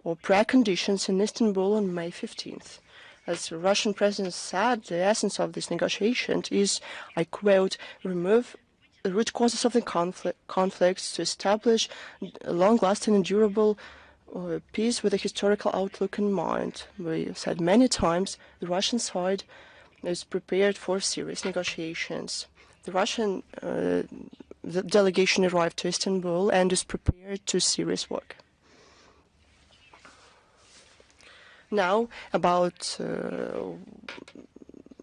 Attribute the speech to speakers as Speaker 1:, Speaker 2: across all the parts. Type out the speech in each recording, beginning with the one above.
Speaker 1: or preconditions in Istanbul on May 15th. As the Russian president said, the essence of this negotiation is, I quote, remove the root causes of the conflicts to establish a long-lasting and durable peace with a historical outlook in mind. We said many times the Russian side is prepared for serious negotiations. The Russian the delegation arrived to Istanbul and is prepared to serious work. Now, about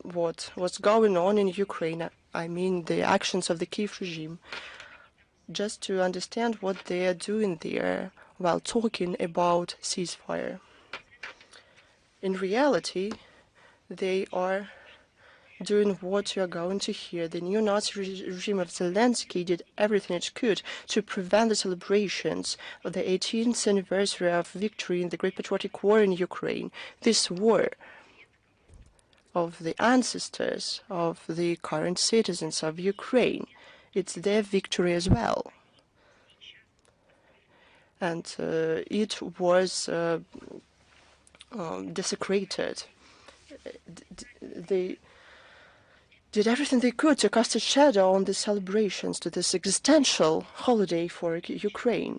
Speaker 1: what's going on in Ukraine, I mean the actions of the Kiev regime, just to understand what they are doing there while talking about ceasefire. In reality, they are doing what you are going to hear. The neo-Nazi regime of Zelensky did everything it could to prevent the celebrations of the 18th anniversary of victory in the Great Patriotic War in Ukraine. This war of the ancestors of the current citizens of Ukraine, it's their victory as well. And it was desecrated. They did everything they could to cast a shadow on the celebrations, to this existential holiday for Ukraine.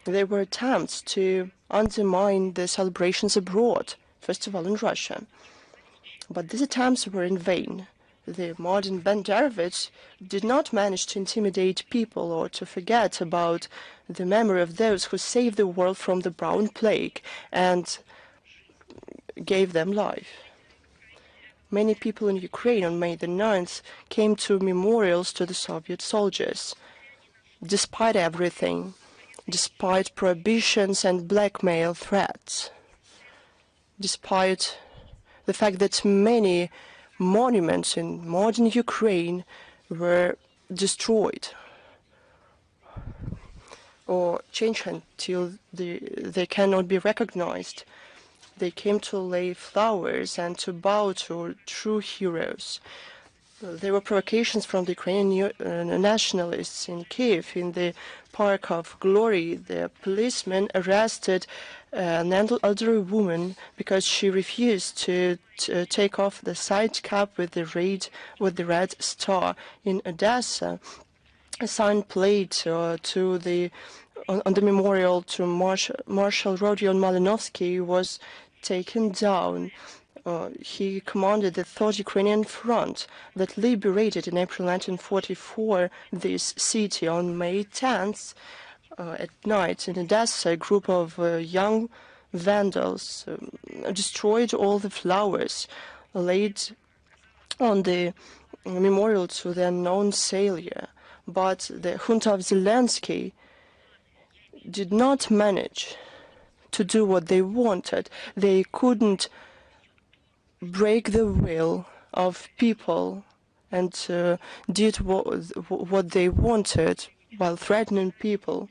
Speaker 1: There were attempts to undermine the celebrations abroad, first of all in Russia. But these attempts were in vain. The modern Banderovich did not manage to intimidate people or to forget about the memory of those who saved the world from the brown plague and gave them life. Many people in Ukraine on May the 9th came to memorials to the Soviet soldiers. Despite everything, despite prohibitions and blackmail threats, despite the fact that many monuments in modern Ukraine were destroyed or changed until they cannot be recognized. They came to lay flowers and to bow to true heroes. There were provocations from the Ukrainian nationalists in Kiev. In the Park of Glory, the policemen arrested an elderly woman because she refused to take off the side cap with the red star. In Odessa, a sign plate on the memorial to Marshal Rodion Malinovsky was taken down. He commanded the Third Ukrainian Front that liberated in April 1944 this city. On May 10th at night in Odessa, a group of young vandals destroyed all the flowers laid on the memorial to the unknown sailor. But the junta of Zelensky did not manage to do what they wanted. They couldn't break the will of people and did what they wanted while threatening people.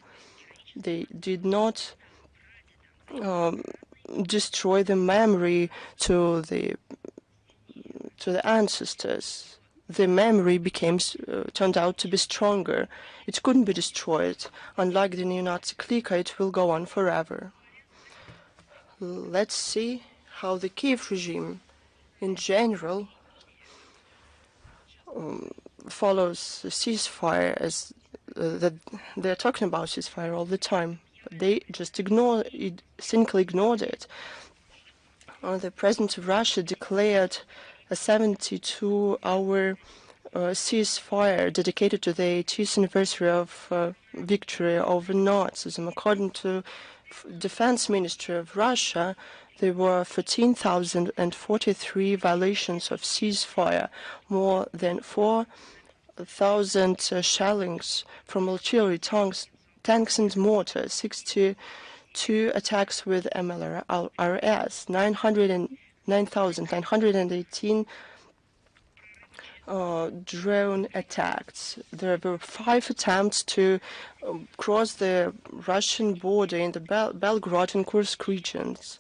Speaker 1: They did not destroy the memory to the ancestors. The memory turned out to be stronger. It couldn't be destroyed. Unlike the neo-Nazi clique, it will go on forever. Let's see how the Kiev regime in general follows the ceasefire, as that they're talking about ceasefire all the time, but they just cynically ignored it. The president of Russia declared a 72-hour ceasefire dedicated to the 80th anniversary of victory over Nazism. According to Defense Ministry of Russia, there were 14,043 violations of ceasefire, more than 4,000 shellings from artillery, tanks and mortars, 62 attacks with MLRS, 9,918 drone attacks. There were 5 attempts to cross the Russian border in the Belgorod and Kursk regions.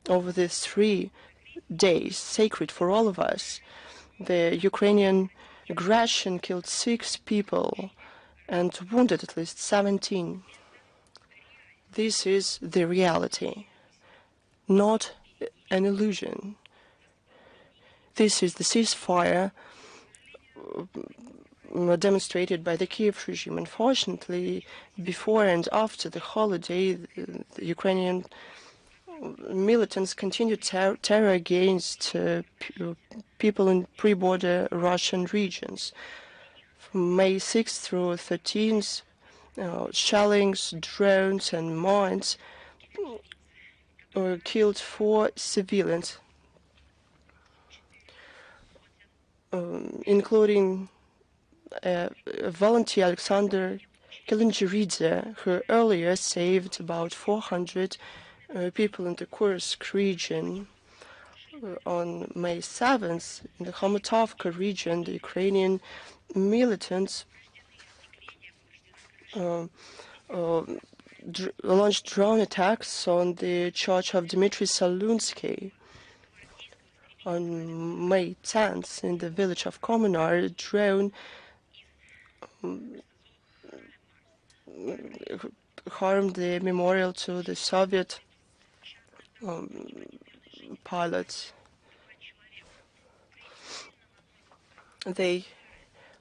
Speaker 1: Over these 3 days, sacred for all of us, the Ukrainian aggression killed 6 people and wounded at least 17. This is the reality, not an illusion. This is the ceasefire demonstrated by the Kiev regime. Unfortunately, before and after the holiday, the Ukrainian militants continued terror against people in pre-border Russian regions. From May 6th through 13th, shellings, drones and mines killed 4 civilians, including volunteer Alexander Kelingeridze, who earlier saved about 400 people in the Kursk region. On May 7th, in the Khomatovka region, the Ukrainian militants launched drone attacks on the church of Dmitry Salunsky. On May 10th, in the village of Komunar, a drone harmed the memorial to the Soviet pilots. They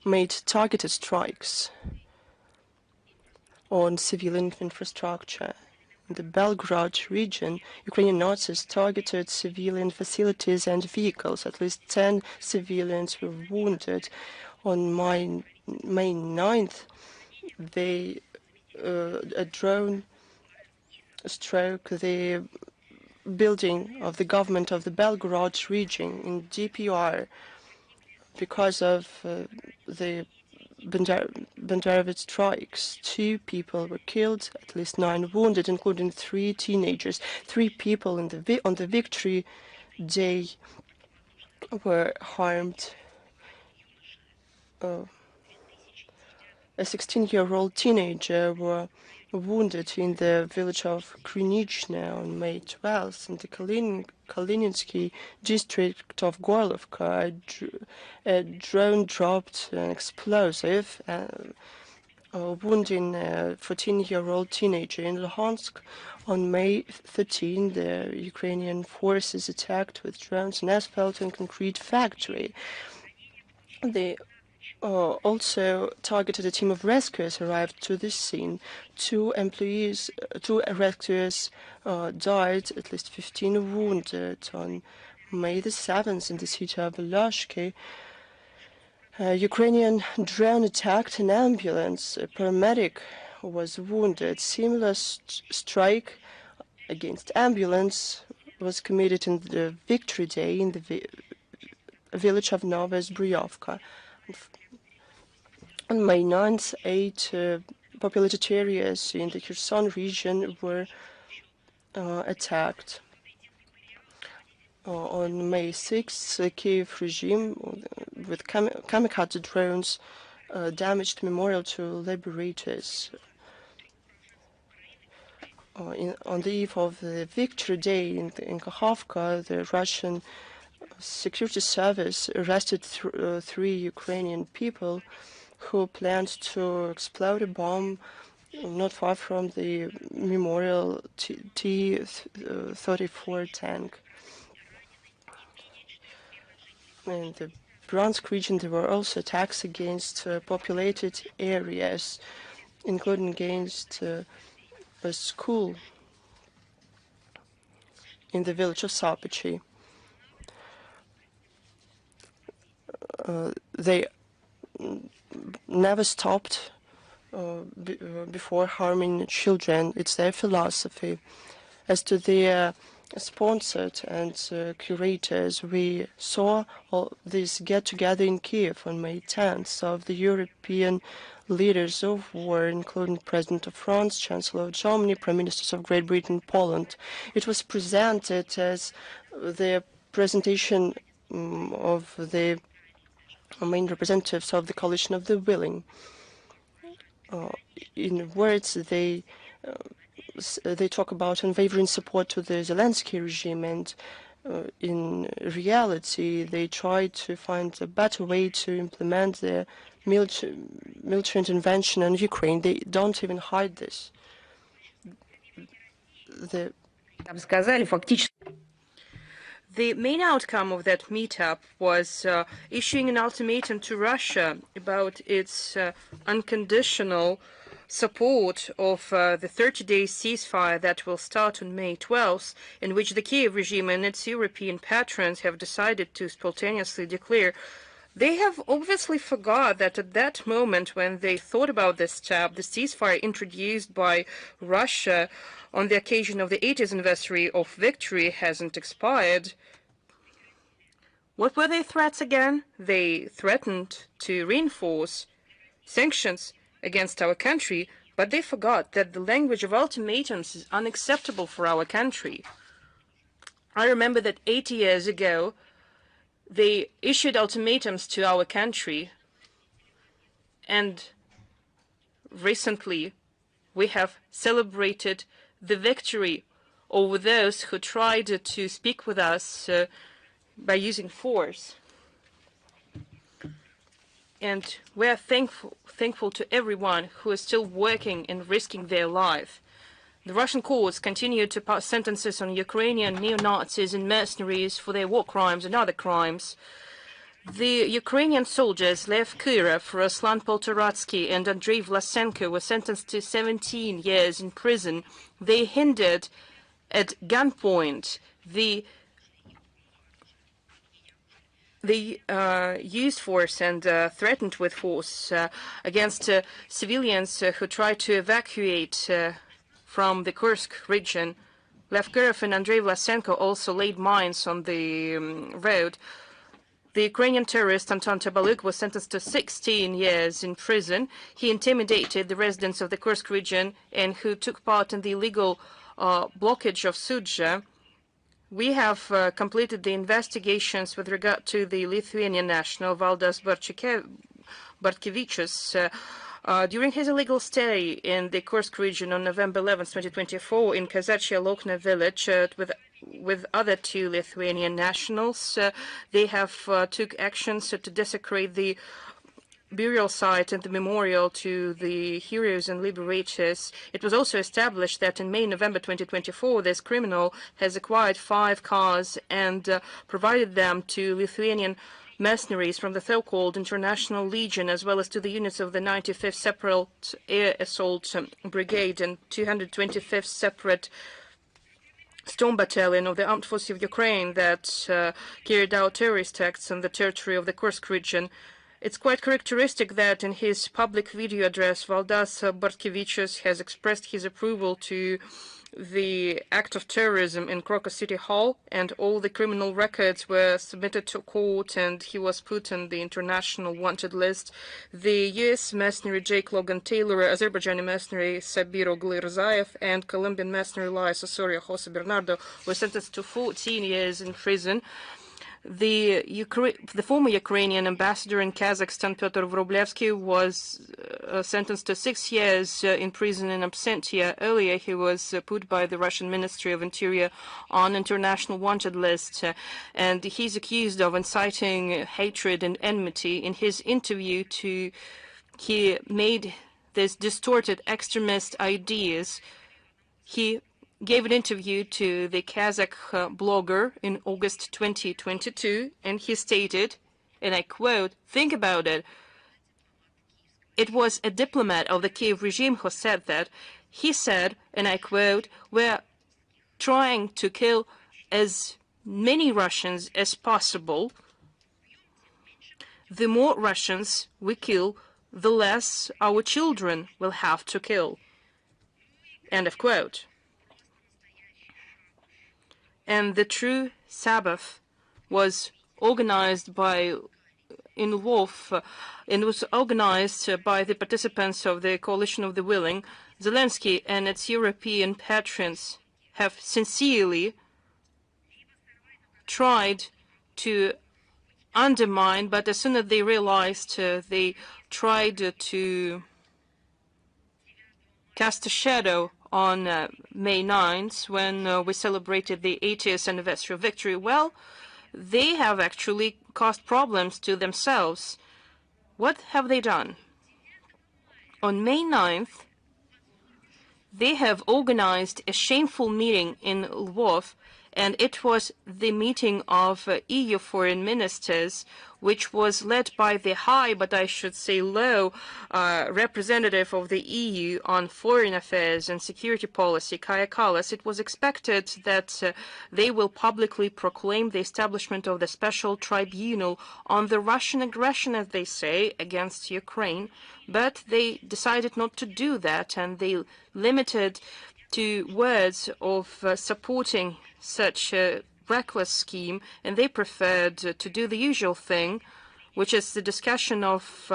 Speaker 1: made targeted strikes on civilian infrastructure. In the Belgrade region, Ukrainian Nazis targeted civilian facilities and vehicles. At least 10 civilians were wounded. On May 9th, a drone struck the building of the government of the Belgrade region in DPR. Because of the Banderovich strikes, 2 people were killed, at least 9 wounded, including 3 teenagers. 3 people on the Victory Day were harmed. A 16-year-old teenager were wounded in the village of Krynichne on May 12th. In the Kalininsky district of Gorlovka, a drone dropped an explosive, wounding a 14-year-old teenager. In Luhansk, on May 13, the Ukrainian forces attacked with drones an asphalt and concrete factory. They also targeted a team of rescuers arrived to the scene. 2 rescuers died, at least 15 wounded. On May the 7th, in the city of Lashki, a Ukrainian drone attacked an ambulance. A paramedic was wounded. Similar strike against ambulance was committed in the Victory Day in the village of Novosbryovka. On May 9th, 8 populated areas in the Kherson region were attacked. On May 6th, the Kiev regime, with kamikaze drones, damaged memorial to liberators. On the eve of the Victory Day in Kakhovka, the Russian security service arrested 3 Ukrainian people who planned to explode a bomb not far from the memorial T-34 tank. In the Bryansk region, there were also attacks against populated areas, including against a school in the village of Sapichi. They never stopped before harming children. It's their philosophy. As to their sponsored and curators, we saw all this get together in Kiev on May 10th of the European leaders of war, including President of France, Chancellor of Germany, Prime Ministers of Great Britain, Poland. It was presented as the presentation of the main representatives of the coalition of the willing. In words, they talk about unwavering support to the Zelensky regime, and in reality, they try to find a better way to implement their military intervention in Ukraine. They don't even hide this. the
Speaker 2: The main outcome of that meetup was issuing an ultimatum to Russia about its unconditional support of the 30-day ceasefire that will start on May 12th, in which the Kiev regime and its European patrons have decided to spontaneously declare. They have obviously forgot that at that moment when they thought about this step, the ceasefire introduced by Russia on the occasion of the 80th anniversary of victory hasn't expired. What were their threats again? They threatened to reinforce sanctions against our country, but they forgot that the language of ultimatums is unacceptable for our country. I remember that 80 years ago, they issued ultimatums to our country, and recently we have celebrated the victory over those who tried to speak with us by using force. And we are thankful to everyone who is still working and risking their life. The Russian courts continue to pass sentences on Ukrainian neo-Nazis and mercenaries for their war crimes and other crimes. The Ukrainian soldiers Lev Kirov, Ruslan Poltoratsky, and Andrei Vlasenko were sentenced to 17 years in prison. They hindered at gunpoint They used force and threatened with force against civilians who tried to evacuate from the Kursk region. Lev Kirov and Andrei Vlasenko also laid mines on the road. The Ukrainian terrorist Anton Tabaluk was sentenced to 16 years in prison. He intimidated the residents of the Kursk region and who took part in the illegal blockage of Sudzha. We have completed the investigations with regard to the Lithuanian national Valdas Bartkevičius. During his illegal stay in the Kursk region on November 11, 2024, in Kazachia Lokna village with other two Lithuanian nationals, they have took actions to desecrate the burial site and the memorial to the heroes and liberators. It was also established that in November 2024, this criminal has acquired 5 cars and provided them to Lithuanian mercenaries from the so-called International Legion, as well as to the units of the 95th Separate Air Assault Brigade and 225th Separate Storm Battalion of the Armed Forces of Ukraine that carried out terrorist acts on the territory of the Kursk region. It's quite characteristic that in his public video address, Valdas Bartkevičius has expressed his approval to the act of terrorism in Crocus City Hall, and all the criminal records were submitted to court, and he was put on the international wanted list. The U.S. mercenary Jake Logan Taylor, Azerbaijani mercenary Sabir Oglir-Zaev, and Colombian mercenary Elias Osorio Jose Bernardo were sentenced to 14 years in prison. The former Ukrainian ambassador in Kazakhstan, Pyotr Vrublevsky, was sentenced to 6 years in prison in absentia. Earlier, he was put by the Russian Ministry of Interior on international wanted list, and he's accused of inciting hatred and enmity. In his interview, he made these distorted extremist ideas. He gave an interview to the Kazakh blogger in August 2022, and he stated, and I quote, "Think about it. It was a diplomat of the Kiev regime who said that. He said, and I quote, we're trying to kill as many Russians as possible. The more Russians we kill, the less our children will have to kill." End of quote. And the true Sabbath was organized in Lvov, and was organized by the participants of the Coalition of the Willing. Zelensky and its European patrons have sincerely tried to undermine, but as soon as they realized, they tried to cast a shadow on May 9th, when we celebrated the 80th anniversary of victory. Well, they have actually caused problems to themselves. What have they done? On May 9th, they have organized a shameful meeting in Lvov, and it was the meeting of EU foreign ministers, which was led by the high, but I should say low, representative of the EU on foreign affairs and security policy, Kaja Kallas. It was expected that they will publicly proclaim the establishment of the special tribunal on the Russian aggression, as they say, against Ukraine, but they decided not to do that, and they limited to words of supporting such a reckless scheme, and they preferred to do the usual thing, which is the discussion of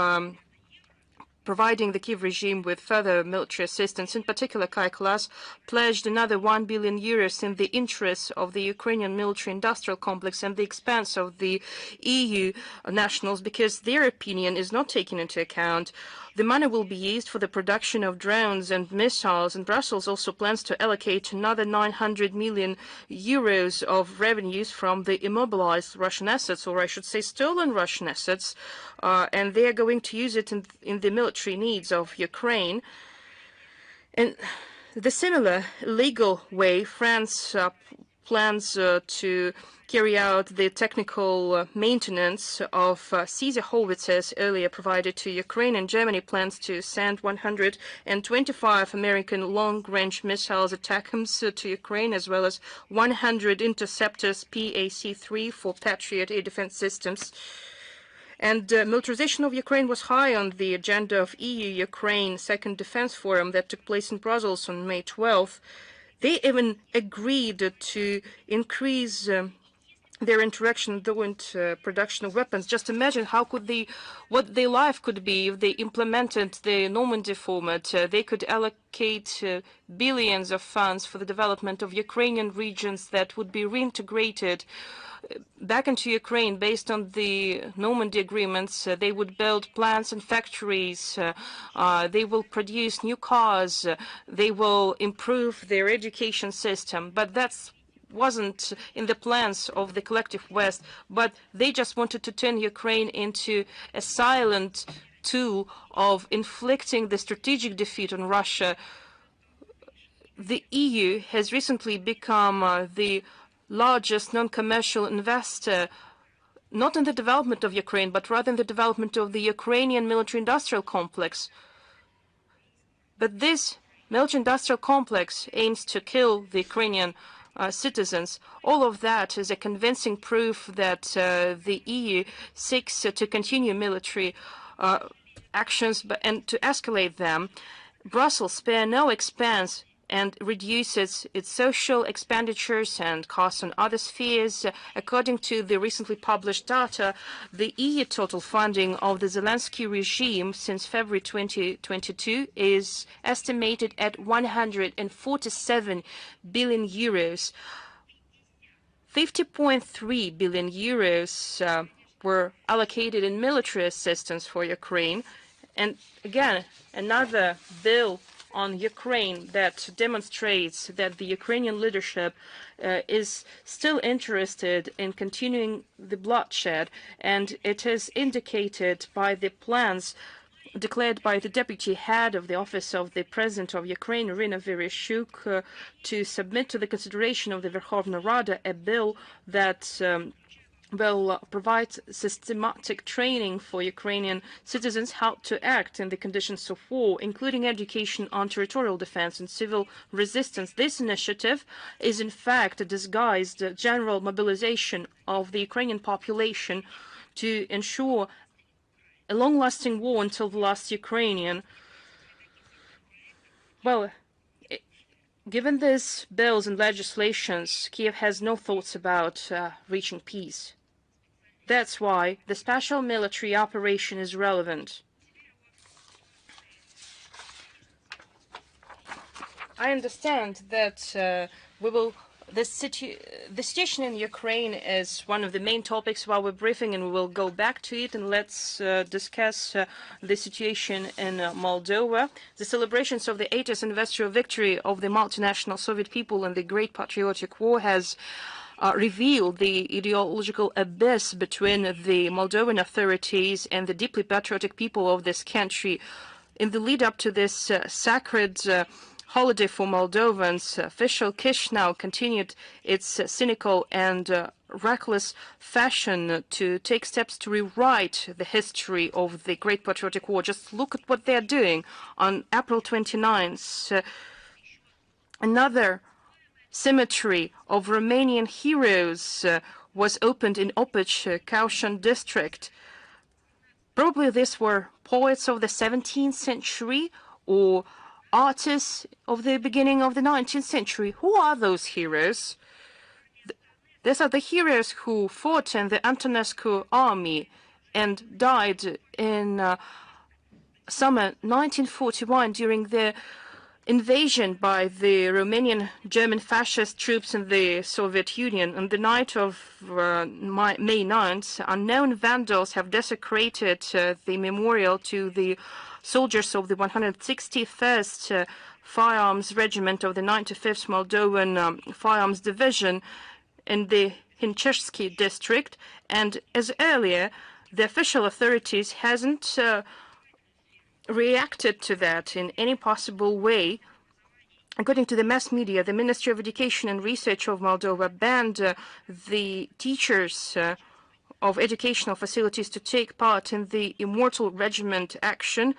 Speaker 2: providing the Kiev regime with further military assistance. In particular, Kaja Kallas pledged another 1 billion euros in the interests of the Ukrainian military-industrial complex and the expense of the EU nationals, because their opinion is not taken into account. The money will be used for the production of drones and missiles, and Brussels also plans to allocate another 900 million euros of revenues from the immobilized Russian assets, or I should say stolen Russian assets, and they are going to use it in the military needs of Ukraine. In the similar legal way, France plans to carry out the technical maintenance of Caesar howitzers earlier provided to Ukraine, and Germany plans to send 125 American long-range missiles ATACMS to Ukraine, as well as 100 interceptors PAC-3 for Patriot air defense systems. And militarization of Ukraine was high on the agenda of EU-Ukraine Second Defense Forum that took place in Brussels on May 12th. They even agreed to increase their interaction during production of weapons. Just imagine what their life could be if they implemented the Normandy format. They could allocate billions of funds for the development of Ukrainian regions that would be reintegrated back into Ukraine based on the Normandy agreements. They would build plants and factories. They will produce new cars. They will improve their education system. But that's wasn't in the plans of the collective West, but they just wanted to turn Ukraine into a silent tool of inflicting the strategic defeat on Russia. The EU has recently become the largest non-commercial investor, not in the development of Ukraine, but rather in the development of the Ukrainian military-industrial complex. But this military-industrial complex aims to kill the Ukrainian citizens. All of that is a convincing proof that the EU seeks to continue military actions and to escalate them. Brussels spare no expense and reduces its social expenditures and costs on other spheres. According to the recently published data, the EU total funding of the Zelensky regime since February 2022 is estimated at 147 billion euros. 50.3 billion euros were allocated in military assistance for Ukraine. And again, another bill on Ukraine that demonstrates that the Ukrainian leadership is still interested in continuing the bloodshed, and it is indicated by the plans declared by the deputy head of the office of the President of Ukraine, Irina Vereshchuk, to submit to the consideration of the Verkhovna Rada a bill that will provide systematic training for Ukrainian citizens how to act in the conditions of war, including education on territorial defense and civil resistance. This initiative is in fact a disguised general mobilization of the Ukrainian population to ensure a long-lasting war until the last Ukrainian. Well, given these bills and legislations, Kiev has no thoughts about reaching peace. That's why the special military operation is relevant. I understand that the situation in Ukraine is one of the main topics of our briefing, and we will go back to it, and let's discuss the situation in Moldova. The celebrations of the 80th anniversary of victory of the multinational Soviet people in the Great Patriotic War has revealed the ideological abyss between the Moldovan authorities and the deeply patriotic people of this country. In the lead up to this sacred holiday for Moldovans, official Chisinau continued its cynical and reckless fashion to take steps to rewrite the history of the Great Patriotic War. Just look at what they're doing. On April 29th, another cemetery of Romanian heroes was opened in Opich, Kaushan district. Probably these were poets of the 17th century or artists of the beginning of the 19th century. Who are those heroes? These are the heroes who fought in the Antonescu army and died in summer 1941 during the invasion by the Romanian German fascist troops in the Soviet Union. On the night of May 9th, unknown vandals have desecrated the memorial to the soldiers of the 161st Firearms Regiment of the 95th Moldovan Firearms Division in the Hinchersky district. And as earlier, the official authorities hasn't reacted to that in any possible way. According to the mass media, the Ministry of Education and Research of Moldova banned the teachers of educational facilities to take part in the Immortal Regiment action,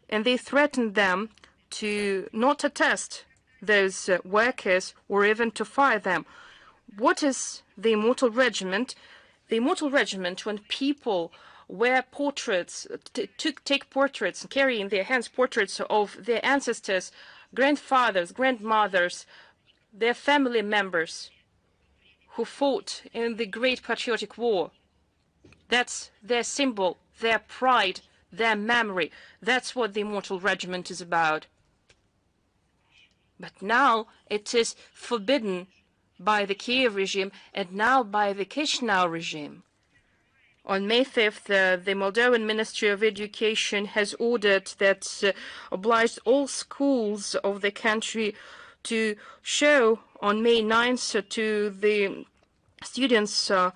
Speaker 2: and they threatened them to not attest those workers or even to fire them. What is the Immortal Regiment? The Immortal Regiment, when people wear portraits, take portraits, and carry in their hands portraits of their ancestors, grandfathers, grandmothers, their family members who fought in the Great Patriotic War. That's their symbol, their pride, their memory. That's what the Immortal Regiment is about. But now it is forbidden by the Kiev regime and now by the Chisinau regime. On May 5th, the Moldovan Ministry of Education has ordered that obliged all schools of the country to show on May 9th to the students from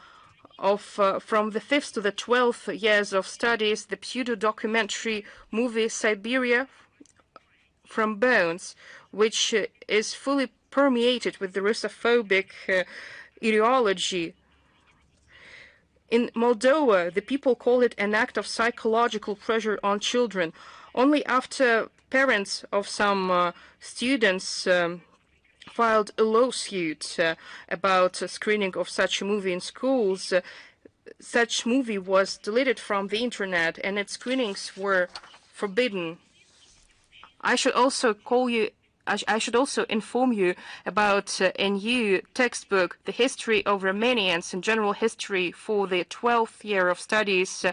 Speaker 2: the 5th to the 12th years of studies the pseudo-documentary movie Siberia from Bones, which is fully permeated with the Russophobic ideology. In Moldova, the people call it an act of psychological pressure on children. Only after parents of some students filed a lawsuit about screening of such a movie in schools, such movie was deleted from the internet and its screenings were forbidden. I should also inform you about a new textbook, The History of Romanians and General History for the 12th year of studies.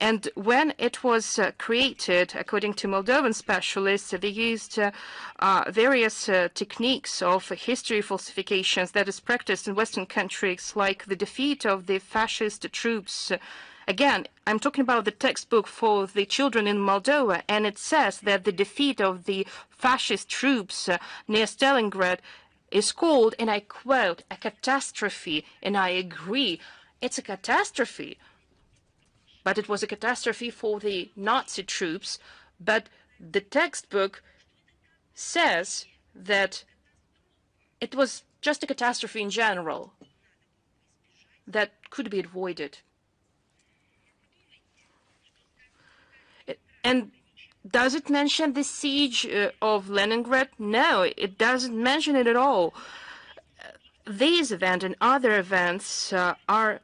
Speaker 2: And when it was created, according to Moldovan specialists, they used various techniques of history falsifications that is practiced in Western countries, like the defeat of the fascist troops. Again, I'm talking about the textbook for the children in Moldova, and it says that the defeat of the fascist troops near Stalingrad is called, and I quote, a catastrophe. And I agree, it's a catastrophe. But it was a catastrophe for the Nazi troops. But the textbook says that it was just a catastrophe in general that could be avoided. And does it mention the siege of Leningrad? No, it doesn't mention it at all. These events and other events are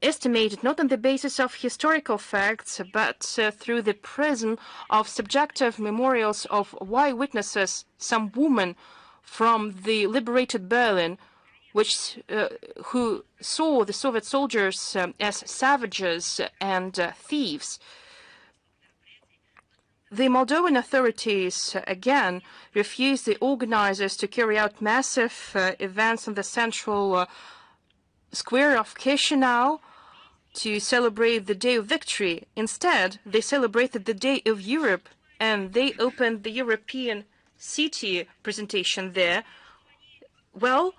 Speaker 2: estimated not on the basis of historical facts, but through the prism of subjective memorials of eyewitnesses, some woman from the liberated Berlin, who saw the Soviet soldiers as savages and thieves. The Moldovan authorities, again, refused the organizers to carry out massive events in the central square of Chisinau to celebrate the Day of Victory. Instead, they celebrated the Day of Europe, and they opened the European city presentation there. Well,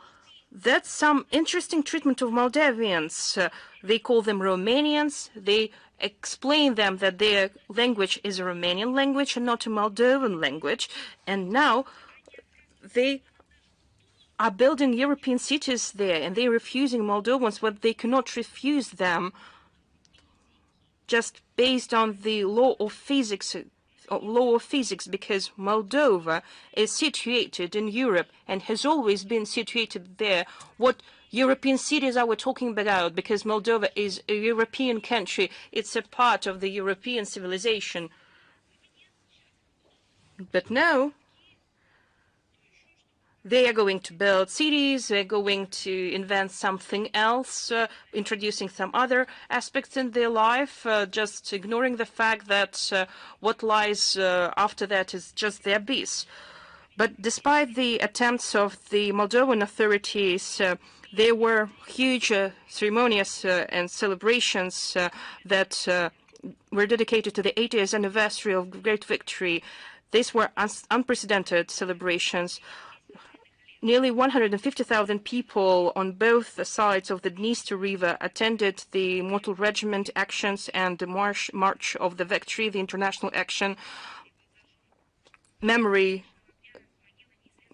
Speaker 2: that's some interesting treatment of Moldavians. They call them Romanians. They explain them that their language is a Romanian language and not a Moldovan language. And now they are building European cities there, and they're refusing Moldovans, but they cannot refuse them just based on the law of physics, because Moldova is situated in Europe and has always been situated there. What European cities are we talking about? Because Moldova is a European country. It's a part of the European civilization. But now they are going to build cities, they're going to invent something else, introducing some other aspects in their life, just ignoring the fact that what lies after that is just the abyss. But despite the attempts of the Moldovan authorities, there were huge ceremonies and celebrations that were dedicated to the 80th anniversary of Great Victory. These were unprecedented celebrations. Nearly 150,000 people on both sides of the Dniester River attended the Mortal Regiment actions and the March of the Victory, the international action memory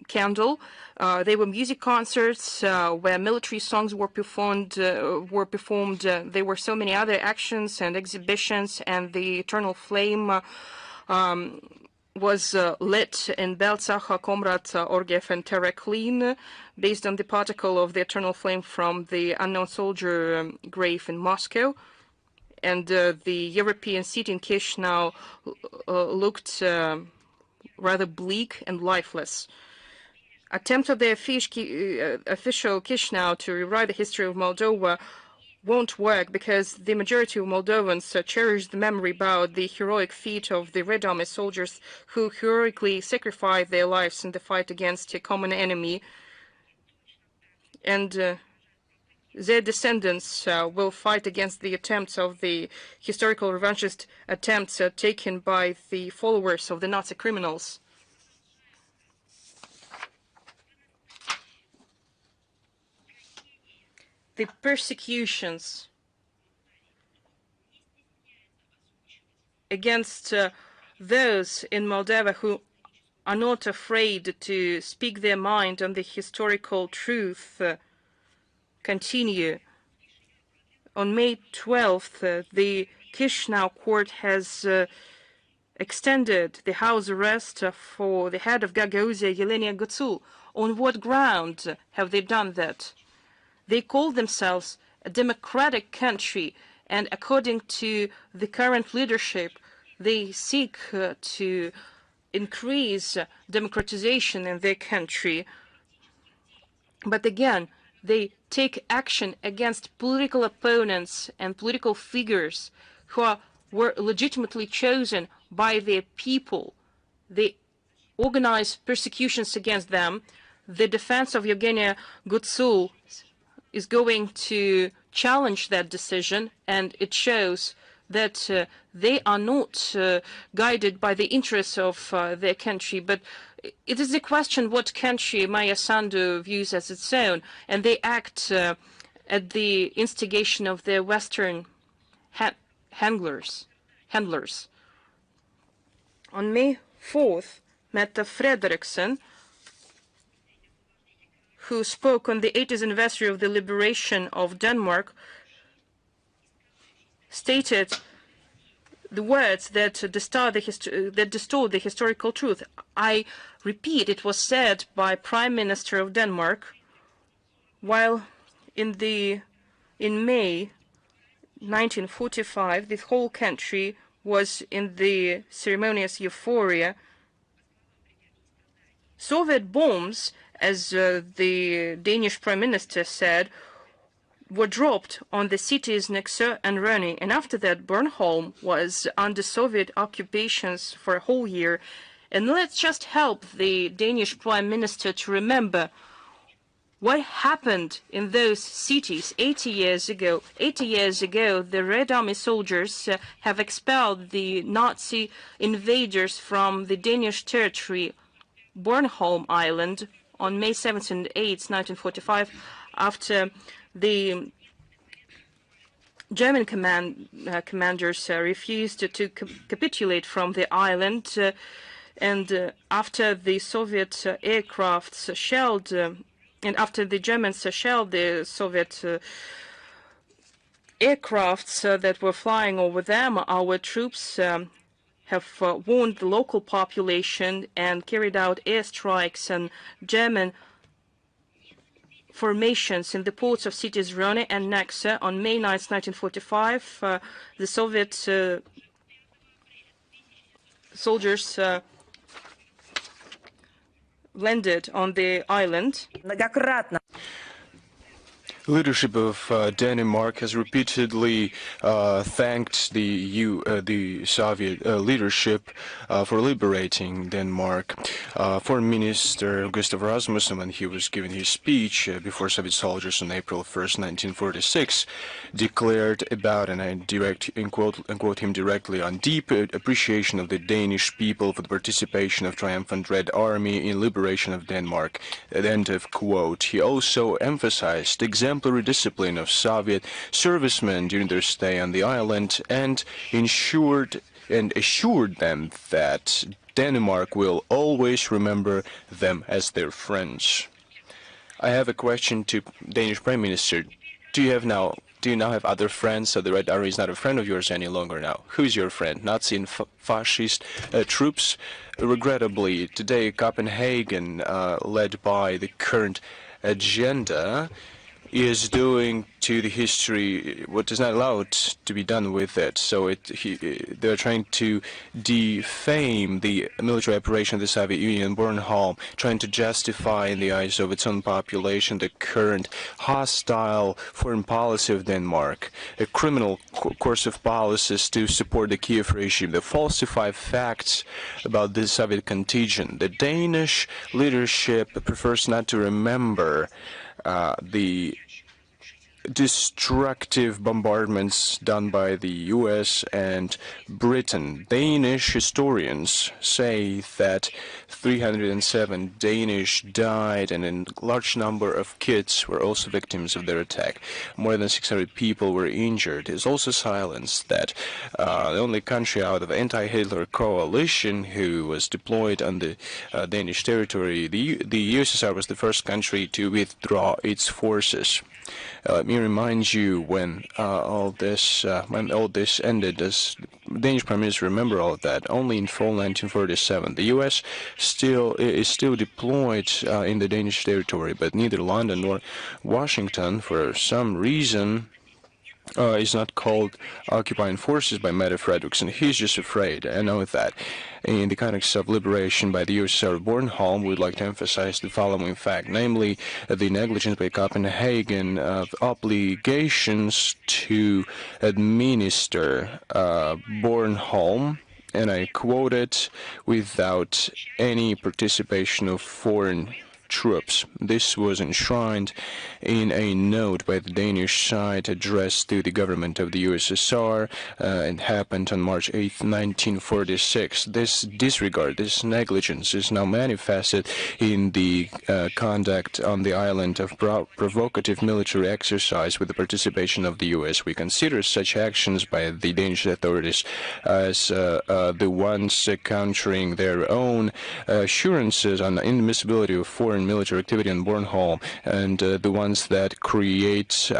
Speaker 2: candle. There were music concerts where military songs were performed. There were so many other actions and exhibitions, and the Eternal Flame was lit in Beltsacha, Komrat, Orgev, and Tereklin, based on the particle of the Eternal Flame from the unknown soldier grave in Moscow. And the European city in Chisinau looked rather bleak and lifeless. Attempts of the official Chisinau to rewrite the history of Moldova won't work, because the majority of Moldovans cherish the memory about the heroic feat of the Red Army soldiers who heroically sacrificed their lives in the fight against a common enemy. And their descendants will fight against the attempts of the historical revanchist attempts taken by the followers of the Nazi criminals. The persecutions against those in Moldova who are not afraid to speak their mind on the historical truth continue. On May 12th, the Chisinau court has extended the house arrest for the head of Gagauzia, Yelena Gutsul. On what ground have they done that? They call themselves a democratic country, and according to the current leadership, they seek to increase democratization in their country. But again, they take action against political opponents and political figures who were legitimately chosen by their people. They organize persecutions against them. The defense of Yevgenia Gutsul is going to challenge that decision, and it shows that they are not guided by the interests of their country, but it is a question what country Maia Sandu views as its own, and they act at the instigation of their Western handlers. On May 4th, Mette Frederiksen, who spoke on the 80th anniversary of the liberation of Denmark, stated the words that distort the historical truth. I repeat, it was said by Prime Minister of Denmark, while in May 1945, the whole country was in the ceremonious euphoria. Soviet bombs, as the Danish Prime Minister said, were dropped on the cities Nexö and Rønne, and after that Bornholm was under Soviet occupations for a whole year. And let's just help the Danish Prime Minister to remember what happened in those cities 80 years ago. 80 years ago, the Red Army soldiers have expelled the Nazi invaders from the Danish territory, Bornholm Island, on May 7th and 8th, 1945, after the German commanders refused to capitulate from the island, and after the Soviet aircrafts shelled, and after the Germans shelled the Soviet aircrafts that were flying over them, our troops have warned the local population and carried out airstrikes on German formations in the ports of cities Rone and Nexe. On May 9, 1945, the Soviet soldiers landed on the island.
Speaker 3: Leadership of Denmark has repeatedly thanked the Soviet leadership for liberating Denmark. Foreign Minister Gustav Rasmussen, when he was giving his speech before Soviet soldiers on April 1st, 1946, declared about, and I quote him directly, on deep appreciation of the Danish people for the participation of triumphant Red Army in liberation of Denmark. End of quote. He also emphasized exemplary discipline of Soviet servicemen during their stay on the island and assured them that Denmark will always remember them as their friends. I have a question to Danish Prime Minister. Do you now have other friends? So the Red Army is not a friend of yours any longer now. Who's your friend? Nazi and fascist troops? Regrettably, today Copenhagen, led by the current agenda, is doing to the history what is not allowed to be done with it. So they're trying to defame the military operation of the Soviet Union, Bornholm, trying to justify in the eyes of its own population the current hostile foreign policy of Denmark, a criminal course of policies to support the Kiev regime, the falsified facts about the Soviet contingent. The Danish leadership prefers not to remember the destructive bombardments done by the US and Britain. Danish historians say that 307 Danish died and a large number of kids were also victims of their attack. More than 600 people were injured. It's also silenced that the only country out of anti-Hitler coalition who was deployed on the Danish territory, the USSR was the first country to withdraw its forces. Let me remind you when all this ended, as Danish Prime Minister, remember all of that. Only in fall 1947, the U.S. is still deployed in the Danish territory, but neither London nor Washington, for some reason, is not called occupying forces by Mette Frederiksen. He's just afraid. I know that. In the context of liberation by the USSR Bornholm, we'd like to emphasize the following fact, namely the negligence by Copenhagen of obligations to administer Bornholm, and I quote it, without any participation of foreign troops. This was enshrined in a note by the Danish side addressed to the government of the USSR and happened on March 8, 1946. This disregard, this negligence is now manifested in the conduct on the island of provocative military exercise with the participation of the US. We consider such actions by the Danish authorities as the ones countering their own assurances on the inadmissibility of foreign military activity on Bornholm, and the ones that create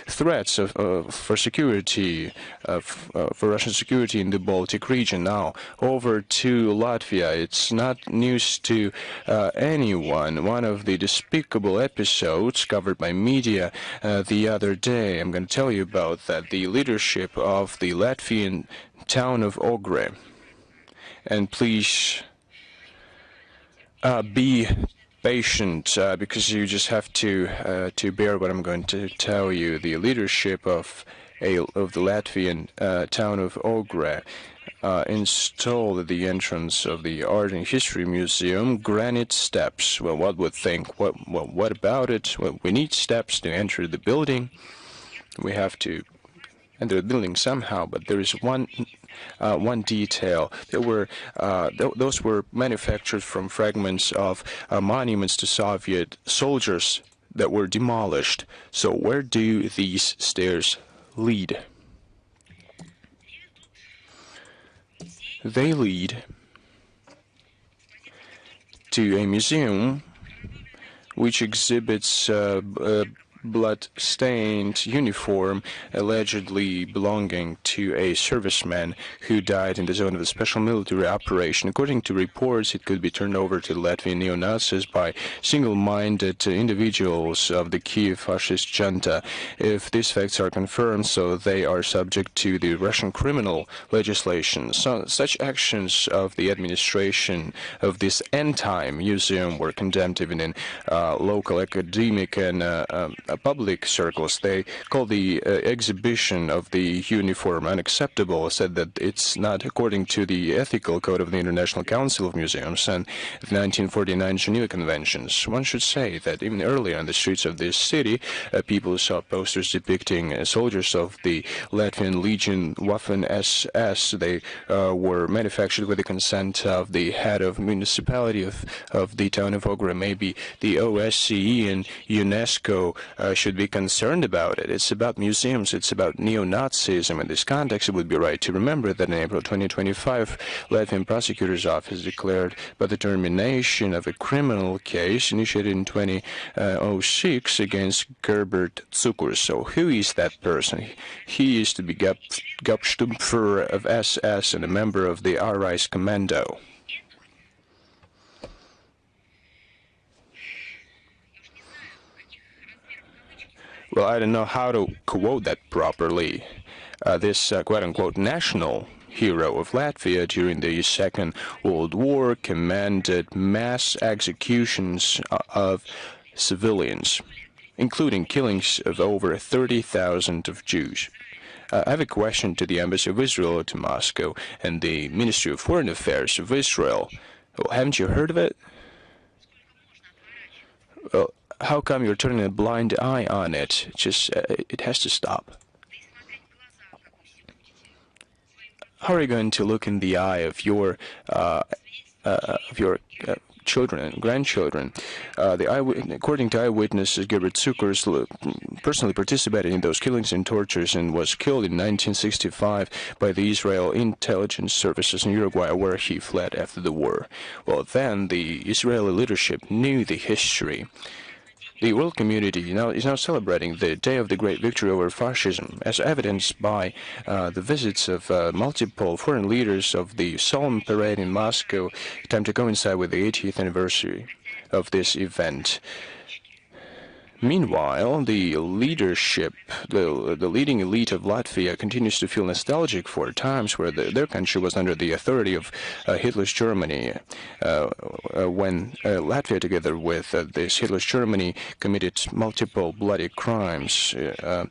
Speaker 3: threats for security, for Russian security in the Baltic region. Now, over to Latvia. It's not news to anyone. One of the despicable episodes covered by media the other day, I'm going to tell you about that. The leadership of the Latvian town of Ogre. And please be patient, because you just have to bear what I'm going to tell you. The leadership of the Latvian town of Ogre installed at the entrance of the Art and History Museum granite steps. Well, what would think? What about it? Well, we need steps to enter the building. We have to enter the building somehow, but there is one detail. Those were manufactured from fragments of monuments to Soviet soldiers that were demolished. So where do these stairs lead. They lead to a museum which exhibits a blood-stained uniform allegedly belonging to a serviceman who died in the zone of a special military operation. According to reports, it could be turned over to the Latvian neo-Nazis by single-minded individuals of the Kiev fascist junta. If these facts are confirmed, so they are subject to the Russian criminal legislation. So, such actions of the administration of this end-time museum were condemned even in local academic and public circles. They call the exhibition of the uniform unacceptable, said that it's not according to the ethical code of the International Council of Museums and the 1949 Geneva Conventions. One should say that even earlier on the streets of this city, people saw posters depicting soldiers of the Latvian Legion Waffen SS. They were manufactured with the consent of the head of municipality of the town of Ogra. Maybe the OSCE and UNESCO should be concerned about it. It's about museums, it's about neo-Nazism. In this context, it would be right to remember that in April 2025, Latvian prosecutor's office declared by the termination of a criminal case initiated in 2006 against Gerbert Cukurs. So who is that person? He is to be Gabsturmführer of SS and a member of the Arise Commando. Well, I don't know how to quote that properly. This quote-unquote national hero of Latvia during the Second World War commanded mass executions of civilians, including killings of over 30,000 of Jews. I have a question to the Embassy of Israel to Moscow and the Ministry of Foreign Affairs of Israel. Well, haven't you heard of it? Well, how come you're turning a blind eye on it? It has to stop. How are you going to look in the eye of your children and grandchildren? According to eyewitnesses, Gerbert Cukurs personally participated in those killings and tortures and was killed in 1965 by the Israel intelligence services in Uruguay, where he fled after the war. Well, then the Israeli leadership knew the history. The world community is now celebrating the day of the great victory over fascism, as evidenced by the visits of multiple foreign leaders of the solemn parade in Moscow, time to coincide with the 80th anniversary of this event. Meanwhile, the leadership, the leading elite of Latvia continues to feel nostalgic for times where their country was under the authority of Hitler's Germany, when Latvia, together with this Hitler's Germany, committed multiple bloody crimes and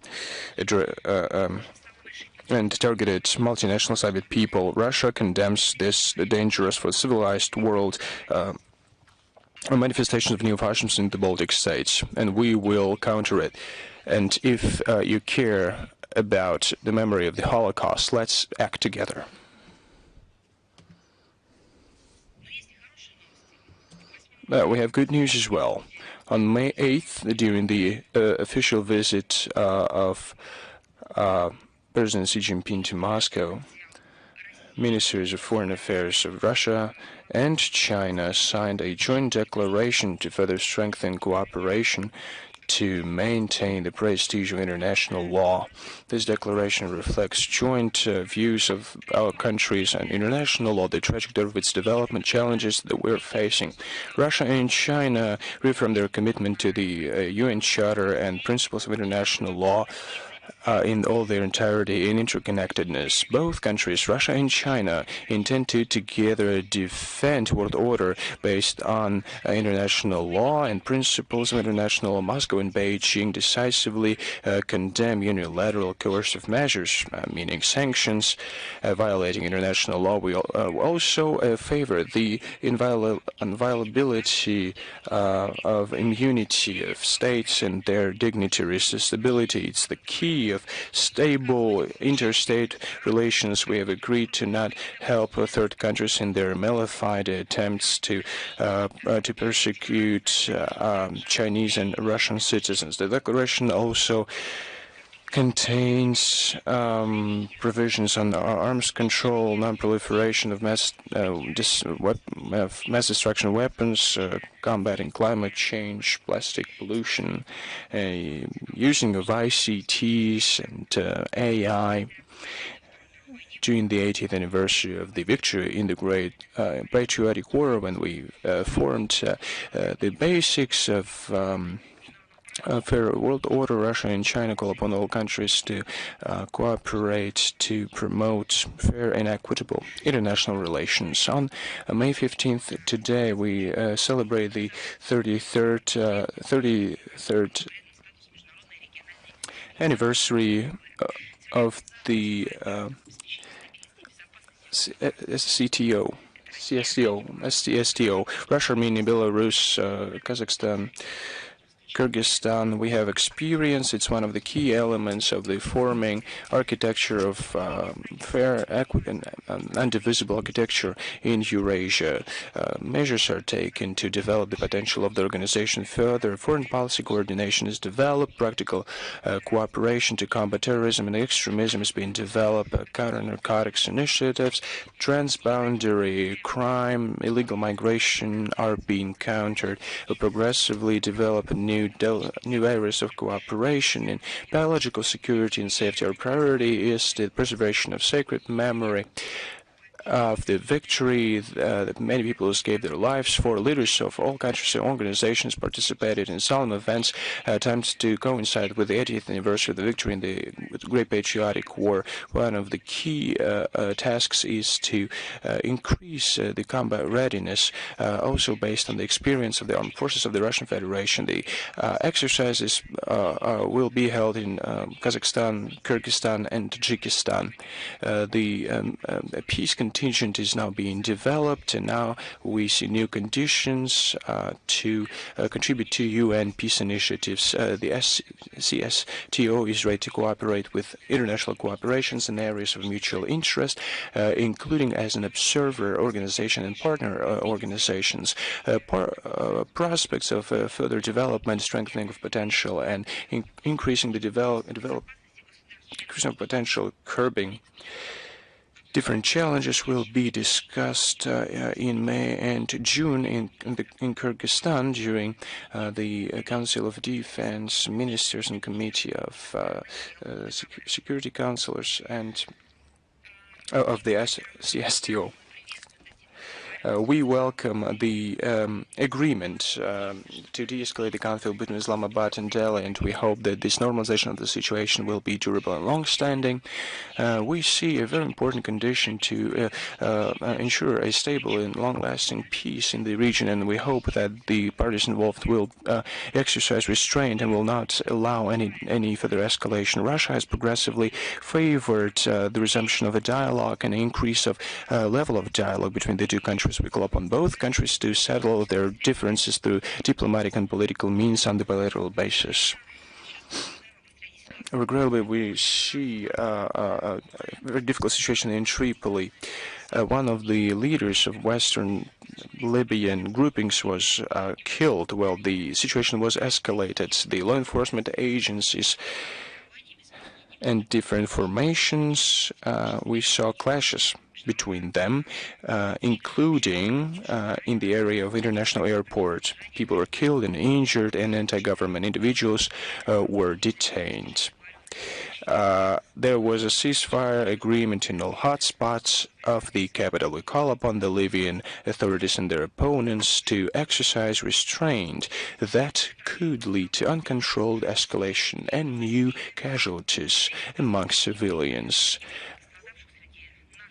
Speaker 3: targeted multinational Soviet people. Russia condemns this dangerous for the civilized world manifestations of neo-fascism in the Baltic states, and we will counter it. And if you care about the memory of the Holocaust, let's act together. We have good news as well. On May 8th, during the official visit of President Xi Jinping to Moscow, Ministers of Foreign Affairs of Russia and China signed a joint declaration to further strengthen cooperation to maintain the prestige of international law. This declaration reflects joint views of our countries and international law, the trajectory of its development, challenges that we're facing. Russia and China reaffirm their commitment to the UN Charter and principles of international law in all their entirety and interconnectedness. Both countries, Russia and China, intend to together defend world order based on international law and principles of international law. Moscow and Beijing decisively condemn unilateral coercive measures, meaning sanctions, violating international law. We also favor the inviolability of immunity of states and their dignitaries' stability. It's the key of stable interstate relations. We have agreed to not help third countries in their malafide attempts to persecute Chinese and Russian citizens. The declaration also contains provisions on arms control, non-proliferation of mass destruction weapons, combating climate change, plastic pollution, using of ICTs and AI. During the 80th anniversary of the victory in the Great Patriotic War, when we formed the basics of fair world order, Russia and China call upon all countries to cooperate to promote fair and equitable international relations. On May 15th, today, we celebrate the 33rd anniversary of the STO, Russia, Armenia, Belarus, Kazakhstan, Kyrgyzstan. We have experience. It's one of the key elements of the forming architecture of fair, equitable, and indivisible architecture in Eurasia. Measures are taken to develop the potential of the organization further. Foreign policy coordination is developed. Practical cooperation to combat terrorism and extremism is being developed. Counter-narcotics initiatives, transboundary crime, illegal migration are being countered. We progressively develop new areas of cooperation in biological security and safety. Our priority is the preservation of sacred memory of the victory that many people escaped their lives for. Leaders of all countries and organizations participated in solemn events, attempts to coincide with the 80th anniversary of the victory in the Great Patriotic War. One of the key tasks is to increase the combat readiness, also based on the experience of the armed forces of the Russian Federation. The exercises will be held in Kazakhstan, Kyrgyzstan, and Tajikistan. The peace contingent is now being developed, and now we see new conditions to contribute to UN peace initiatives. The CSTO is ready to cooperate with international cooperations in areas of mutual interest, including as an observer organization and partner organizations. Prospects of further development, strengthening of potential, and increasing the increasing of potential, curbing different challenges will be discussed in May and June in Kyrgyzstan during the Council of Defense Ministers and Committee of Security Councilors and of the CSTO. We welcome the agreement to de-escalate the conflict between Islamabad and Delhi, and we hope that this normalization of the situation will be durable and long-standing. We see a very important condition to ensure a stable and long-lasting peace in the region, and we hope that the parties involved will exercise restraint and will not allow any further escalation. Russia has progressively favored the resumption of a dialogue and an increase of level of dialogue between the two countries. We call upon both countries to settle their differences through diplomatic and political means on the bilateral basis. Regrettably, we see a very difficult situation in Tripoli. One of the leaders of Western Libyan groupings was killed while the situation was escalated. The law enforcement agencies and different formations, we saw clashes between them, including in the area of international airport. People were killed and injured, and anti-government individuals were detained. There was a ceasefire agreement in all hotspots of the capital. We call upon the Libyan authorities and their opponents to exercise restraint that could lead to uncontrolled escalation and new casualties among civilians.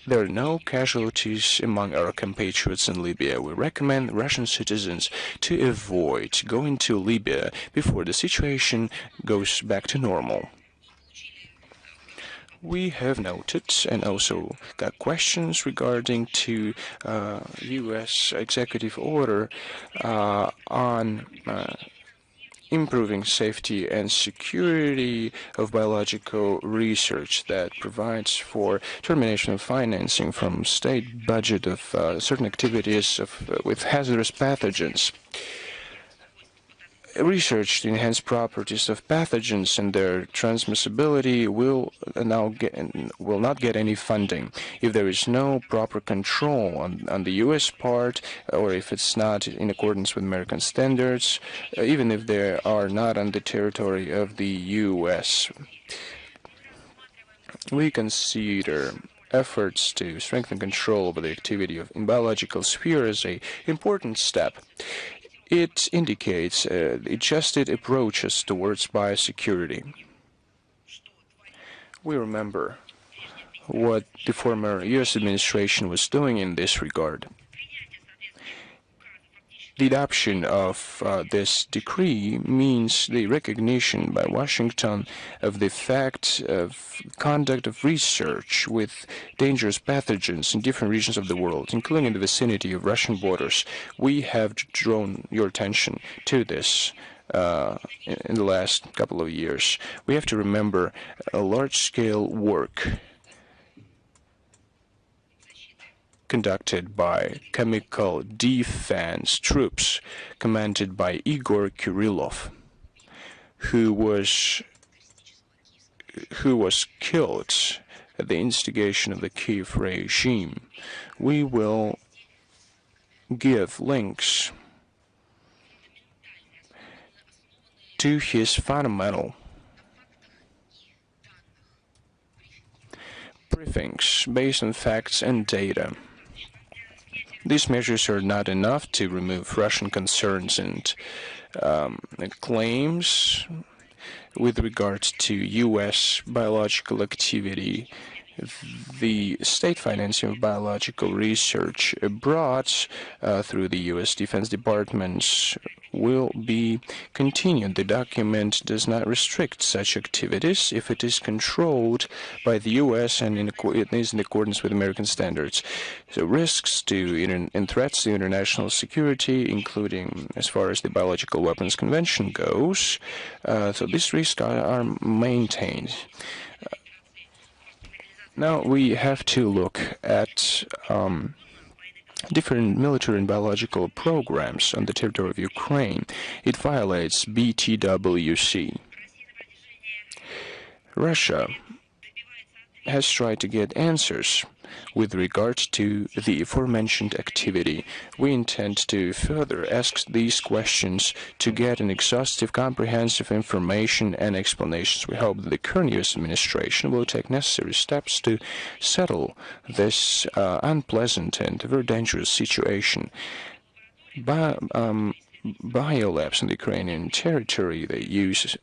Speaker 3: There are no casualties among our compatriots in Libya. We recommend Russian citizens to avoid going to Libya before the situation goes back to normal. We have noted and also got questions regarding to U.S. executive order on improving safety and security of biological research that provides for termination of financing from state budget of certain activities with hazardous pathogens. research to enhance properties of pathogens and their transmissibility will not get any funding if there is no proper control on the U.S. part, or if it's not in accordance with American standards, even if they are not on the territory of the U.S. We consider efforts to strengthen control over the activity in biological sphere as an important step. It indicates adjusted approaches towards biosecurity. We remember what the former U.S. administration was doing in this regard. The adoption of this decree means the recognition by Washington of the fact of conduct of research with dangerous pathogens in different regions of the world, including in the vicinity of Russian borders. We have drawn your attention to this in the last couple of years. We have to remember a large-scale work conducted by chemical defense troops commanded by Igor Kirillov, who was killed at the instigation of the Kiev regime. We will give links to his fundamental briefings based on facts and data. These measures are not enough to remove Russian concerns and claims with regard to U.S. biological activity. The state financing of biological research abroad through the U.S. Defense Department will be continued. The document does not restrict such activities if it is controlled by the U.S. and it is in accordance with American standards. So risks to and threats to international security, including as far as the Biological Weapons Convention goes, so these risks are maintained. Now we have to look at different military and biological programs on the territory of Ukraine. It violates BTWC. Russia has tried to get answers with regard to the aforementioned activity. We intend to further ask these questions to get an exhaustive, comprehensive information and explanations. We hope that the current U.S. administration will take necessary steps to settle this unpleasant and very dangerous situation. Biolabs in the Ukrainian territory, they use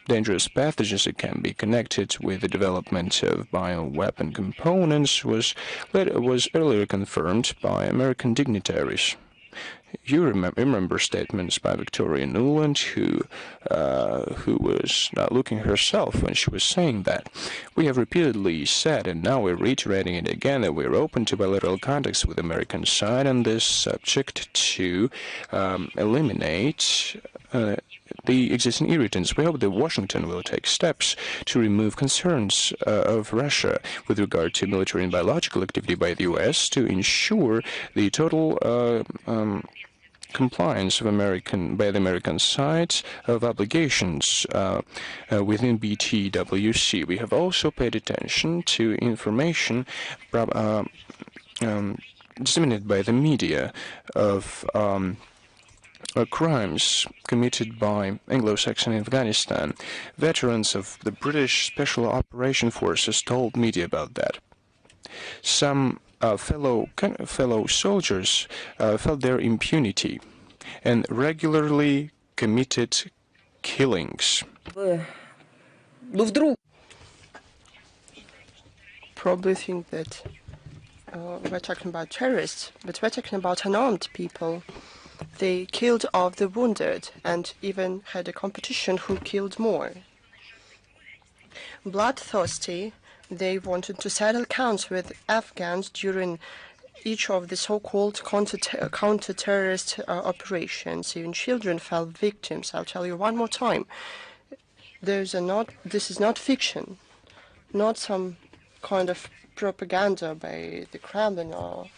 Speaker 3: dangerous pathogens that can be connected with the development of bioweapon components was earlier confirmed by American dignitaries. You remember statements by Victoria Nuland, who was not looking herself when she was saying that. We have repeatedly said, and now we're reiterating it again, that we're open to bilateral contacts with the American side on this subject to eliminate the existing irritants. We hope that Washington will take steps to remove concerns of Russia with regard to military and biological activity by the U.S. to ensure the total compliance of by the American side of obligations within BTWC. We have also paid attention to information disseminated by the media of crimes committed by Anglo-Saxon in Afghanistan. Veterans of the British Special Operation Forces told media about that. Some fellow soldiers felt their impunity and regularly committed killings.
Speaker 1: Probably think that we're talking about terrorists, but we're talking about unarmed people. They killed off the wounded and even had a competition who killed more. Bloodthirsty, they wanted to settle accounts with Afghans during each of the so-called counter-terrorist operations. Even children fell victims. I'll tell you one more time. This is not fiction, not some kind of propaganda by the Kremlin or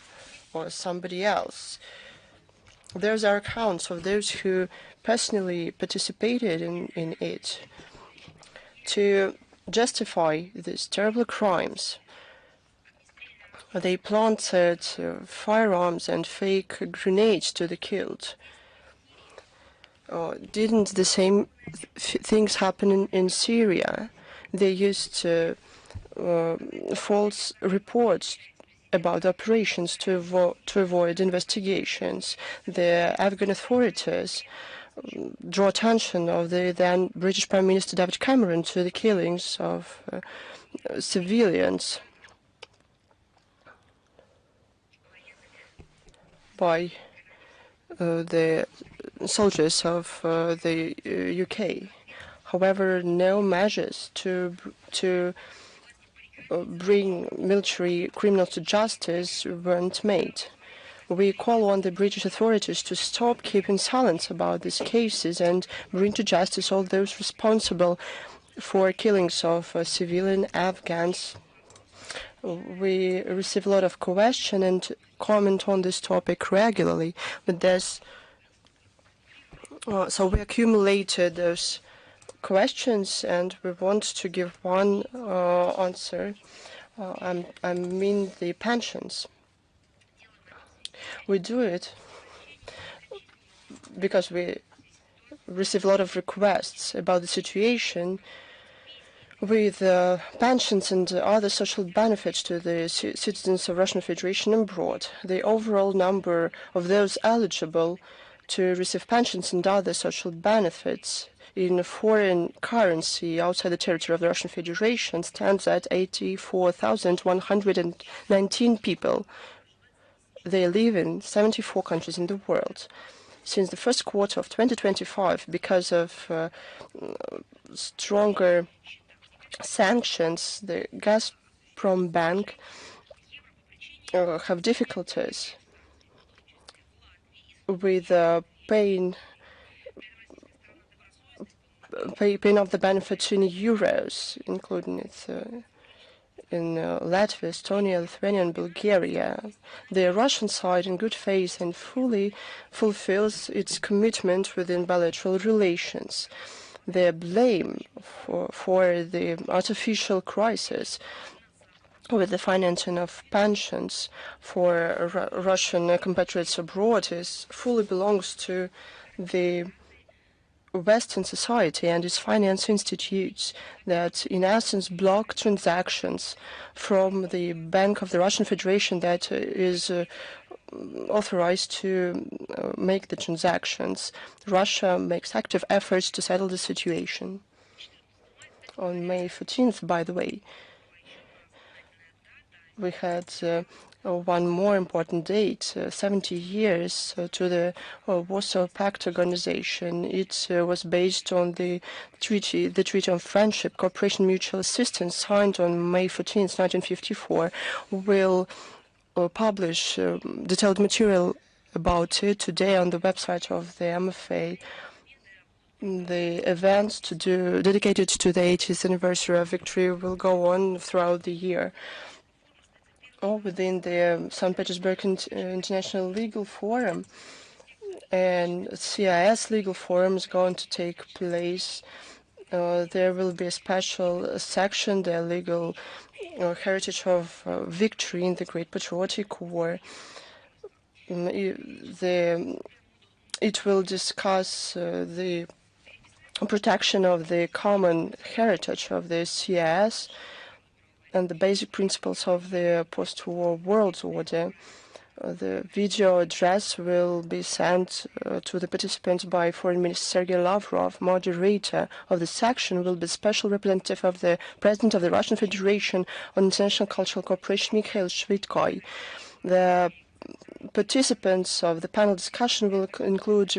Speaker 1: somebody else. There's our accounts of those who personally participated in it. To justify these terrible crimes, they planted firearms and fake grenades to the killed. Didn't the same things happen in Syria? They used false reports about the operations to avoid investigations. The Afghan authorities draw attention of the then British Prime Minister David Cameron to the killings of civilians by the soldiers of the UK. However, no measures to bring military criminals to justice weren't made. We call on the British authorities to stop keeping silent about these cases and bring to justice all those responsible for killings of civilian Afghans. We receive a lot of question and comment on this topic regularly, but so we accumulated those questions and we want to give one answer. I mean the pensions. We do it because we receive a lot of requests about the situation with pensions and other social benefits to the citizens of Russian Federation abroad. The overall number of those eligible to receive pensions and other social benefits in foreign currency outside the territory of the Russian Federation stands at 84,119 people. They live in 74 countries in the world. Since the first quarter of 2025, because of stronger sanctions, the Gazprom Bank have difficulties with paying off the benefits in euros, including it in Latvia, Estonia, Lithuania, and Bulgaria. The Russian side, in good faith and fully fulfills its commitment within bilateral relations. The blame for the artificial crisis with the financing of pensions for Russian compatriots abroad fully belongs to the Western society and its finance institutes that in essence block transactions from the Bank of the Russian Federation that is authorized to make the transactions. Russia makes active efforts to settle the situation. On May 14th, by the way, we had one more important date, 70 years to the Warsaw Pact organization. It was based on the Treaty on Friendship, Cooperation, Mutual Assistance, signed on May 14, 1954. Will publish detailed material about it today on the website of the MFA. The events dedicated to the 80th anniversary of victory will go on throughout the year. Within the St. Petersburg International Legal Forum and CIS Legal Forum is going to take place. There will be a special section, the legal heritage of victory in the Great Patriotic War. It will discuss the protection of the common heritage of the CIS and the basic principles of the post-war world order. The video address will be sent to the participants by Foreign Minister Sergei Lavrov. Moderator of the section will be special representative of the President of the Russian Federation on International Cultural Cooperation, Mikhail Shvitkoy. The participants of the panel discussion will include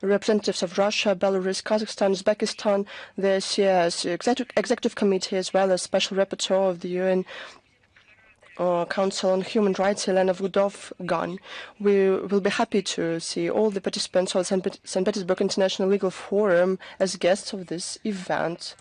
Speaker 1: representatives of Russia, Belarus, Kazakhstan, Uzbekistan, the CIS Executive Committee, as well as Special Rapporteur of the UN Council on Human Rights, Elena Vudov-Gan. We will be happy to see all the participants of the St. Petersburg International Legal Forum as guests of this event.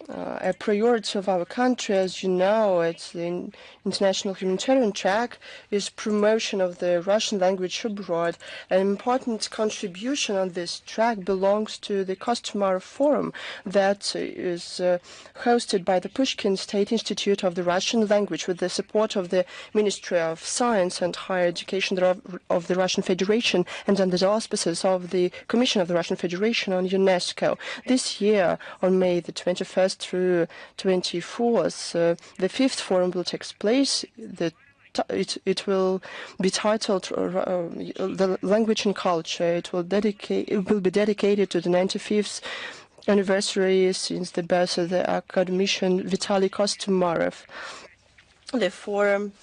Speaker 1: a priority of our country, as you know, it's the international humanitarian track, is promotion of the Russian language abroad. An important contribution on this track belongs to the Kostomarov Forum that is hosted by the Pushkin State Institute of the Russian Language with the support of the Ministry of Science and Higher Education of the Russian Federation and under the auspices of the Commission of the Russian Federation on UNESCO. This year, on May the 21st through 24th, the fifth forum will take place. It will be titled "The Language and Culture." It will be dedicated to the 95th anniversary since the birth of the academician Vitaly Kostomarov. The forum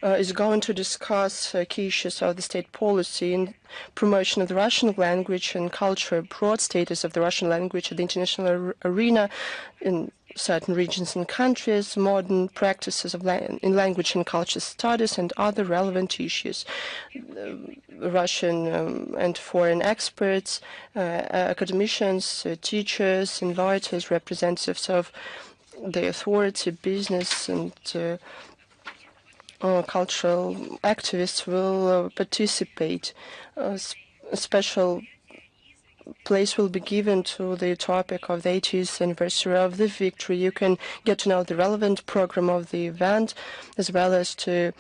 Speaker 1: is going to discuss key issues of the state policy in promotion of the Russian language and culture, broad status of the Russian language at the international arena in certain regions and countries, modern practices in language and culture studies, and other relevant issues. Russian and foreign experts, academicians, teachers, innovators, representatives of the authority, business, and cultural activists will participate. A special place will be given to the topic of the 80th anniversary of the victory. You can get to know the relevant program of the event as well as to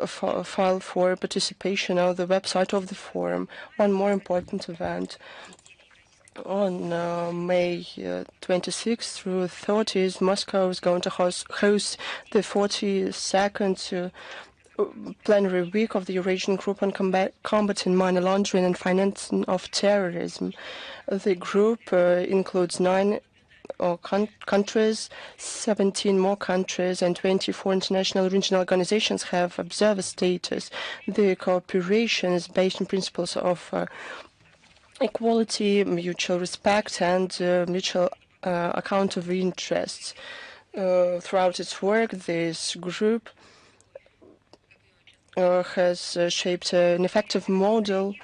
Speaker 1: file for participation on the website of the forum. One more important event. On May 26th through 30th, Moscow is going to host the 42nd plenary week of the Eurasian Group on Combating Money Laundering and Financing of Terrorism. The group includes 9 countries, 17 more countries, and 24 international regional organizations have observer status. The cooperation is based on principles of equality, mutual respect, and mutual account of interests. Throughout its work, this group has shaped an effective model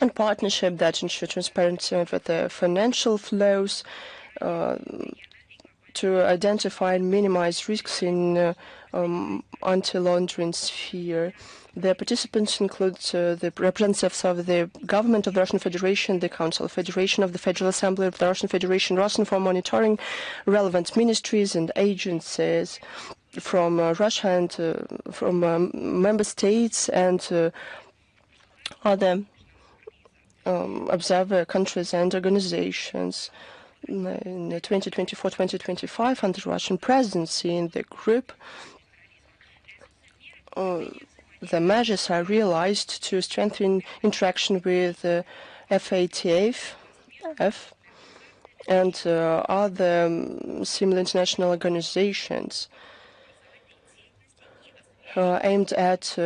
Speaker 1: and partnership that ensure transparency over the financial flows to identify and minimize risks in anti-laundering sphere. The participants include the representatives of the government of the Russian Federation, the Council of Federation of the Federal Assembly of the Russian Federation, Rosinform monitoring, relevant ministries and agencies from Russia and from member states and other observer countries and organizations. In 2024-2025, under the Russian presidency in the group, the measures are realized to strengthen interaction with FATF and other similar international organizations aimed at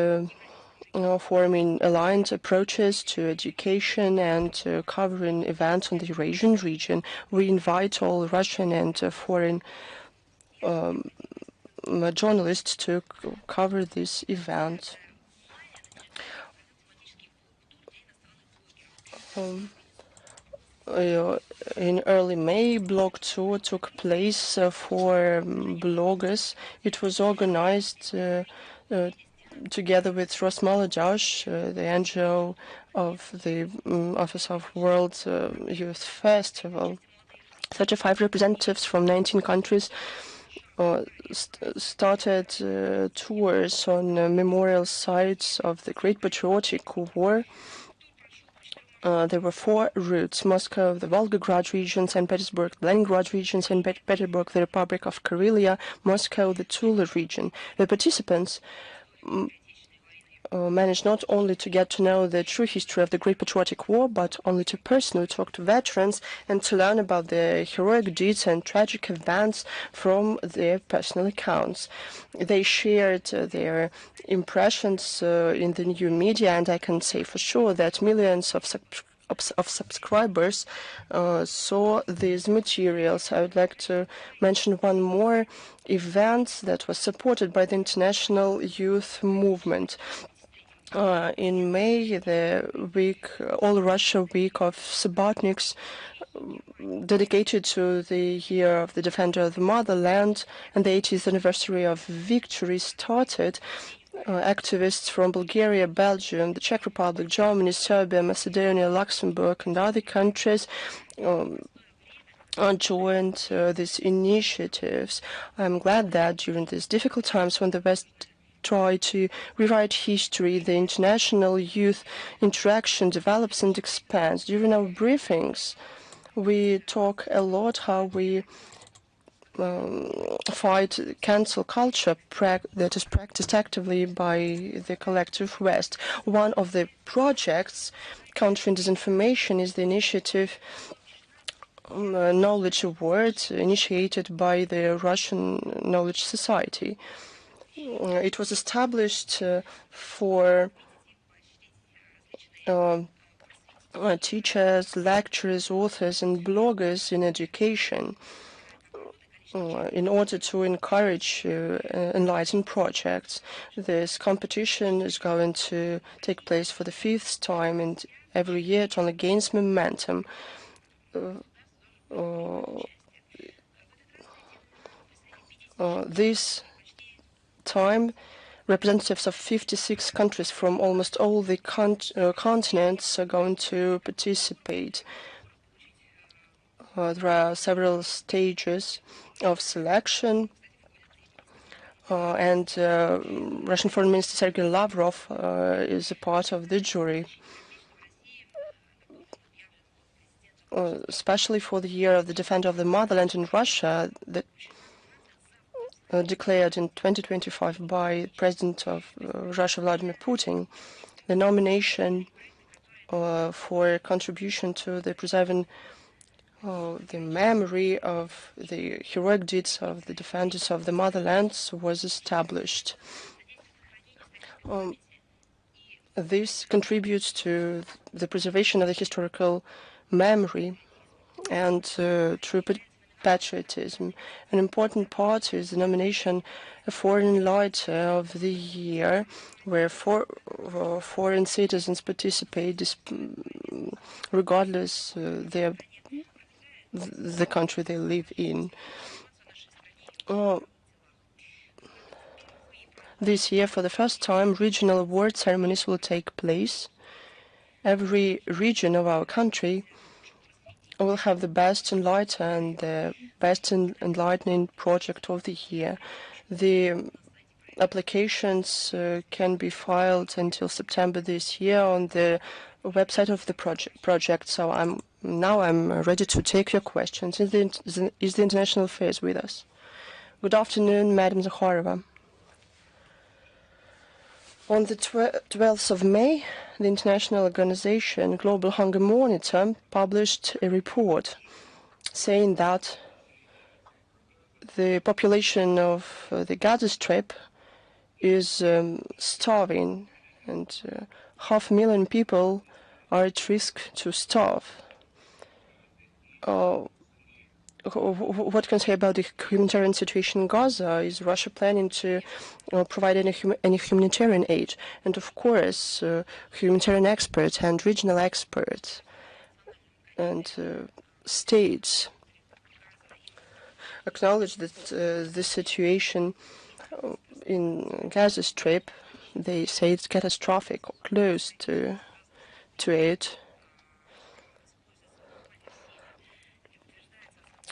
Speaker 1: forming aligned approaches to education and covering events on the Eurasian region. We invite all Russian and foreign journalists to cover this event. In early May, Blog Tour took place for bloggers. It was organized together with Rosmolodezh, the NGO of the Office of World Youth Festival. 35 representatives from 19 countries started tours on memorial sites of the Great Patriotic War. There were 4 routes: Moscow, the Volgograd region, St. Petersburg, the Leningrad region, St. Petersburg, the Republic of Karelia, Moscow, the Tula region. The participants managed not only to get to know the true history of the Great Patriotic War, but only to personally talk to veterans and to learn about the heroic deeds and tragic events from their personal accounts. They shared their impressions in the new media, and I can say for sure that millions of subscribers saw these materials. I would like to mention one more event that was supported by the International Youth Movement. In May, the All Russia Week of Subotniks dedicated to the year of the Defender of the Motherland and the 80th anniversary of victory started, activists from Bulgaria, Belgium, the Czech Republic, Germany, Serbia, Macedonia, Luxembourg, and other countries joined these initiatives. I'm glad that during these difficult times when the West try to rewrite history, the international youth interaction develops and expands. During our briefings, we talk a lot how we fight cancel culture that is practiced actively by the collective West. One of the projects countering disinformation is the initiative Knowledge Award initiated by the Russian Knowledge Society. It was established for teachers, lecturers, authors, and bloggers in education in order to encourage enlightened projects. This competition is going to take place for the 5th time, and every year it only gains momentum. This time, representatives of 56 countries from almost all the continents are going to participate. There are several stages of selection, and Russian Foreign Minister Sergei Lavrov is a part of the jury. Especially for the year of the Defender of the Motherland in Russia, that declared in 2025 by President of Russia Vladimir Putin, the nomination for contribution to the preserving the memory of the heroic deeds of the defenders of the motherland was established. This contributes to the preservation of the historical memory and true patriotism. An important part is the nomination of Foreign Light of the Year, where foreign citizens participate regardless the country they live in. This year, for the first time, regional award ceremonies will take place. Every region of our country will have the best enlightened and the best enlightening project of the year. The applications can be filed until September this year on the website of the project. So I'm ready to take your questions. Is the International Affairs with us? Good afternoon, Madam Zakharova. On the 12th of May, the international organization Global Hunger Monitor published a report saying that the population of the Gaza Strip is starving, and 500,000 people are at risk to starve. What can I say about the humanitarian situation in Gaza? Is Russia planning to provide any humanitarian aid? And of course, humanitarian experts and regional experts and states acknowledge that the situation in Gaza Strip, they say it's catastrophic or close to it.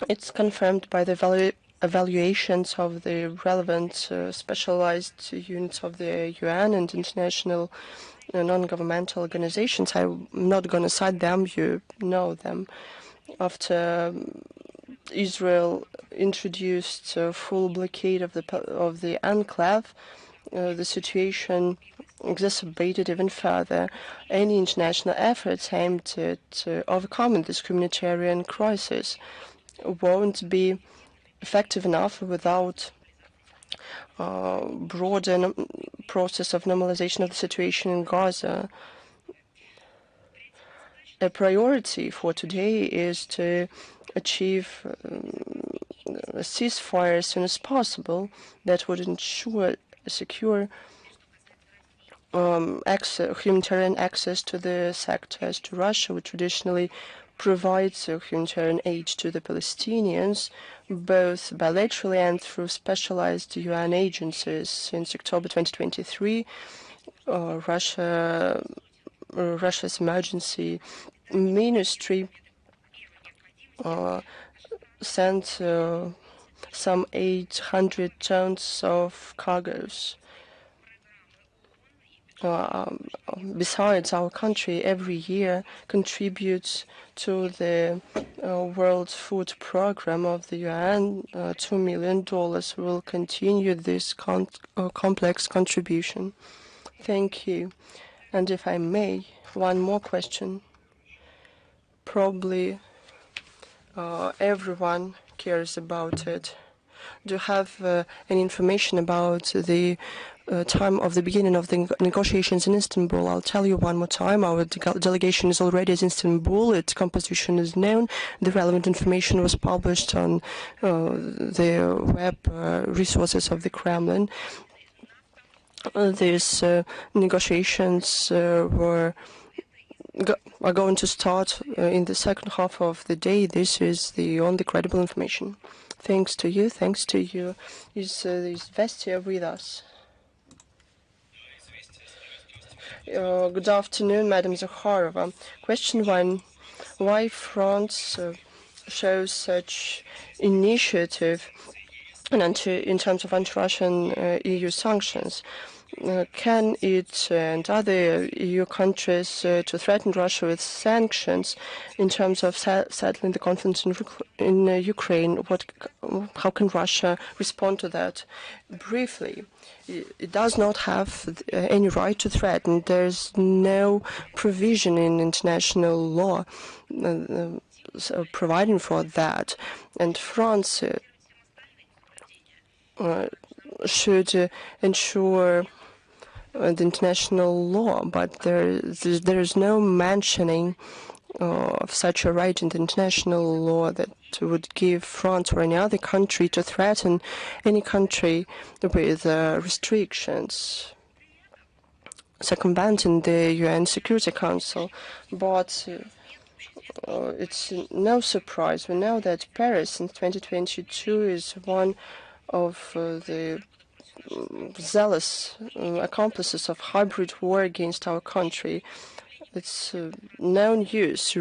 Speaker 1: It's confirmed by the evaluations of the relevant specialized units of the UN and international non-governmental organizations. I'm not going to cite them, you know them. After Israel introduced a full blockade of the enclave, the situation exacerbated even further. Any international efforts aimed at overcoming this humanitarian crisis won't be effective enough without a broader process of normalization of the situation in Gaza. A priority for today is to achieve a ceasefire as soon as possible that would ensure a secure humanitarian access to the sectors. To Russia, would traditionally provides humanitarian aid to the Palestinians, both bilaterally and through specialized UN agencies. Since October 2023, Russia's emergency ministry sent some 800 tons of cargoes. Besides, our country every year contributes to the World Food Program of the UN. $2 million will continue this complex contribution. Thank you. And if I may, one more question. Probably everyone cares about it. Do you have any information about the time of the beginning of the negotiations in Istanbul? I'll tell you one more time. Our delegation is already at Istanbul. Its composition is known. The relevant information was published on the web resources of the Kremlin. These negotiations are going to start in the second half of the day. This is the only credible information. Thanks to you. Thanks to you. Is Vestia with us? Good afternoon, Madam Zakharova. Question 1. Why France shows such initiative in terms of anti-Russian EU sanctions? Can it and other EU countries to threaten Russia with sanctions in terms of settling the conflict in Ukraine? How can Russia respond to that? Briefly, it does not have any right to threaten. There's no provision in international law providing for that. And France should ensure the international law, but there is no mentioning of such a right in the international law that would give France or any other country to threaten any country with restrictions circumventing the UN Security Council. But it's no surprise. We know that Paris since 2022 is one of the zealous accomplices of hybrid war against our country. It's no news.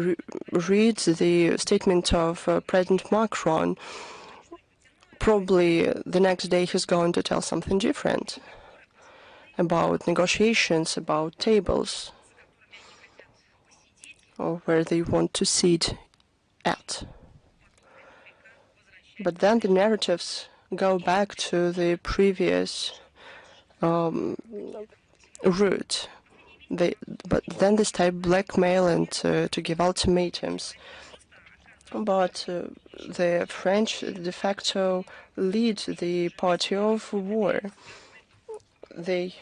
Speaker 1: Read the statement of President Macron. Probably the next day he's going to tell something different about negotiations, about tables, or where they want to sit at. But then the narratives go back to the previous route. But then they start blackmail and to give ultimatums. But the French de facto lead the party of war. They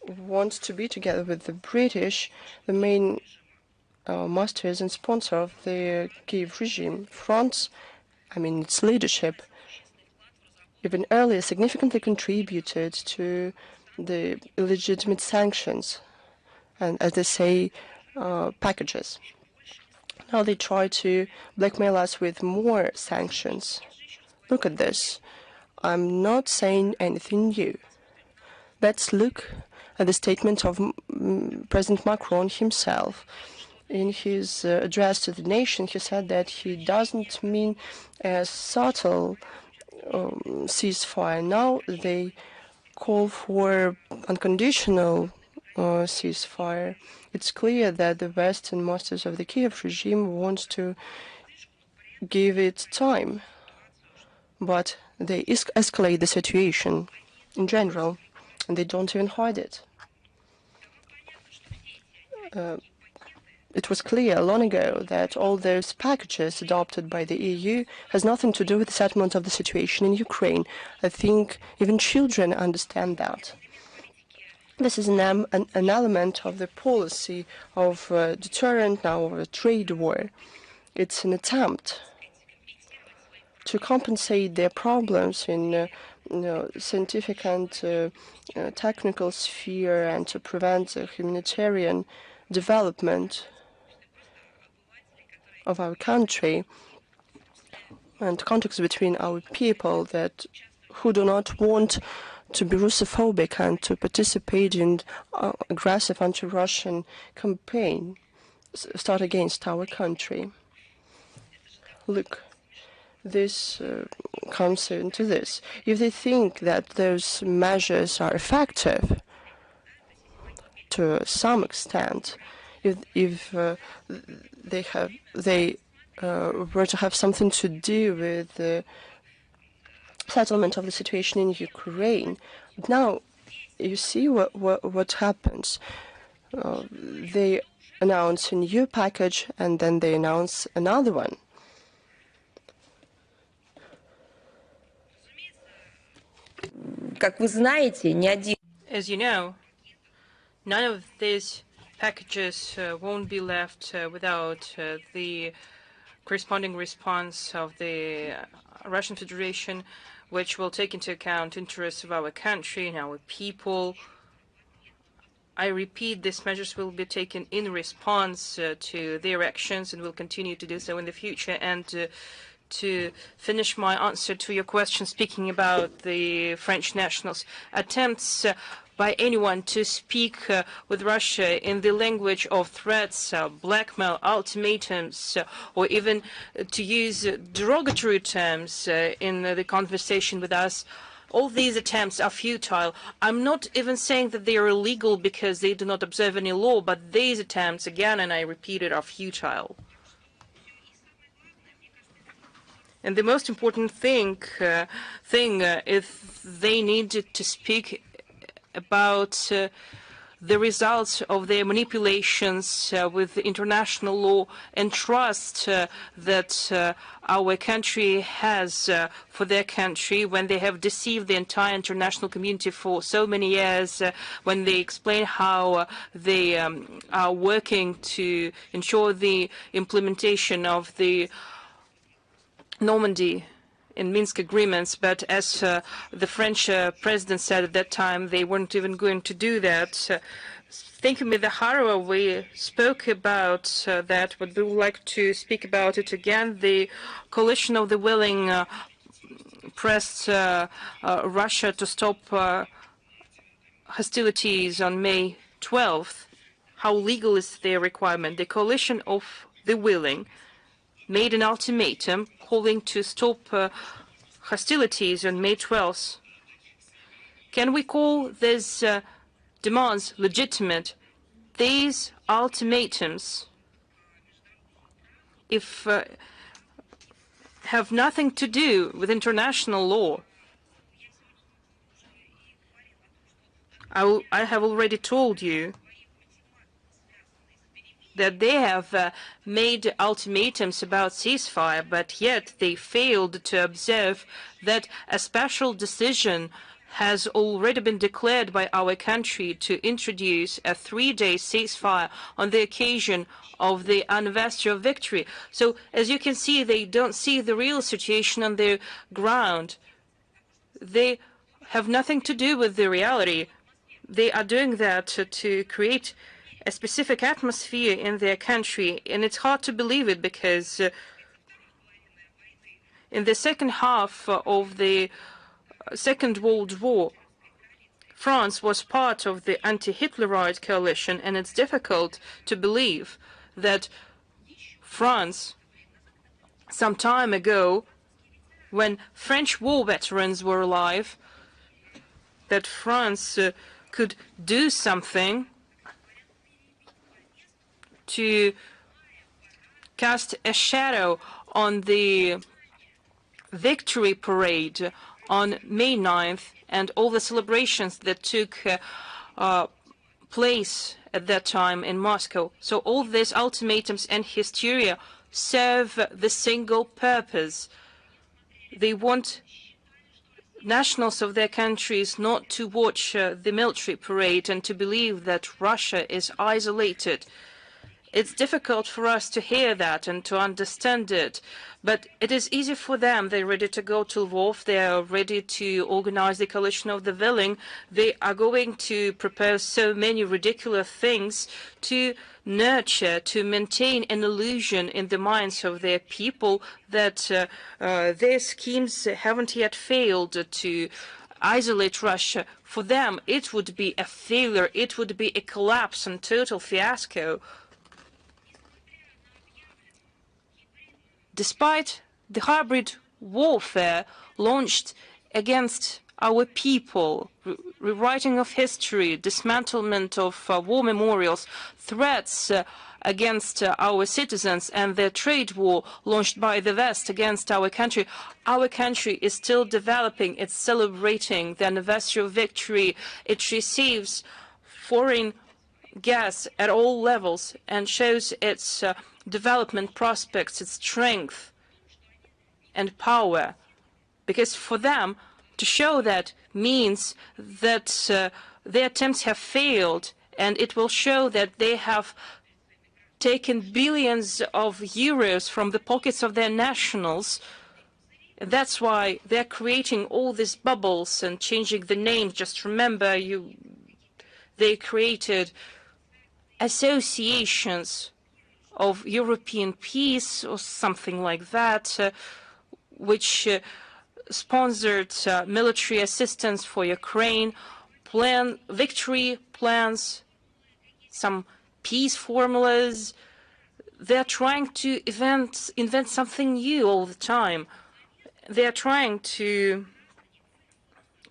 Speaker 1: want to be together with the British, the main masters and sponsor of the Kiev regime. France, its leadership, even earlier significantly contributed to the illegitimate sanctions and, as they say, packages. Now they try to blackmail us with more sanctions. Look at this. I'm not saying anything new. Let's look at the statement of President Macron himself. In his address to the nation, he said that he doesn't mean a subtle ceasefire. Now they call for unconditional ceasefire. It's clear that the Western masters of the Kiev regime want to give it time, but they escalate the situation in general, and they don't even hide it. It was clear long ago that all those packages adopted by the EU has nothing to do with the settlement of the situation in Ukraine. I think even children understand that. This is an element of the policy of deterrent, now of a trade war. It's an attempt to compensate their problems in scientific and technical sphere and to prevent humanitarian development of our country and contacts between our people that who do not want to be Russophobic and to participate in aggressive anti-Russian campaign start against our country. Look, this comes into this. If they think that those measures are effective to some extent, if they were to have something to do with the settlement of the situation in Ukraine, but now you see what happens. They announce a new package and then they announce another one.
Speaker 2: As you know, none of these packages won't be left without the corresponding response of the Russian Federation, which will take into account interests of our country and our people. I repeat, these measures will be taken in response to their actions and will continue to do so in the future. And to finish my answer to your question, speaking about the French nationals, attempts by anyone to speak with Russia in the language of threats, blackmail, ultimatums, or even to use derogatory terms in the conversation with us, all these attempts are futile. I'm not even saying that they are illegal because they do not observe any law, but these attempts, again, and I repeat it, are futile. And the most important thing is they need to speak about the results of their manipulations with international law and trust that our country has for their country when they have deceived the entire international community for so many years, when they explain how they are working to ensure the implementation of the Normandy in Minsk agreements, but as the French president said at that time, they weren't even going to do that. Thank you, Ms. Zakharova. We spoke about that, but we would like to speak about it again. The coalition of the willing pressed Russia to stop hostilities on May 12th. How legal is their requirement? The coalition of the willing made an ultimatum calling to stop hostilities on May 12th. Can we call these demands legitimate? These ultimatums, if have nothing to do with international law. I have already told you that they have made ultimatums about ceasefire, but yet they failed to observe that a special decision has already been declared by our country to introduce a 3-day ceasefire on the occasion of the anniversary of victory. So, as you can see, they don't see the real situation on the ground. They have nothing to do with the reality. They are doing that to create a specific atmosphere in their country, and it's hard to believe it because in the second half of the Second World War, France was part of the anti-Hitlerite coalition, and it's difficult to believe that France, some time ago, when French war veterans were alive, that France could do something to cast a shadow on the victory parade on May 9th and all the celebrations that took place at that time in Moscow. So all these ultimatums and hysteria serve the single purpose. They want nationals of their countries not to watch the military parade and to believe that Russia is isolated It's difficult for us to hear that and to understand it, but it is easy for them. They're ready to go to Lvov. They are ready to organize the coalition of the willing. They are going to propose so many ridiculous things to nurture, to maintain an illusion in the minds of their people that their schemes haven't yet failed to isolate Russia. For them, it would be a failure. It would be a collapse and total fiasco. Despite the hybrid warfare launched against our people, rewriting of history, dismantlement of war memorials, threats against our citizens, and the trade war launched by the West against our country is still developing. It's celebrating the anniversary of victory. It receives foreign gas at all levels and shows its development prospects, its strength and power. Because for them, to show that means that their attempts have failed, and it will show that they have taken billions of euros from the pockets of their nationals. And that's why they're creating all these bubbles and changing the names. Just remember, they created associations of European peace or something like that, which sponsored military assistance for Ukraine, victory plans, some peace formulas. They're trying to invent something new all the time. They're trying to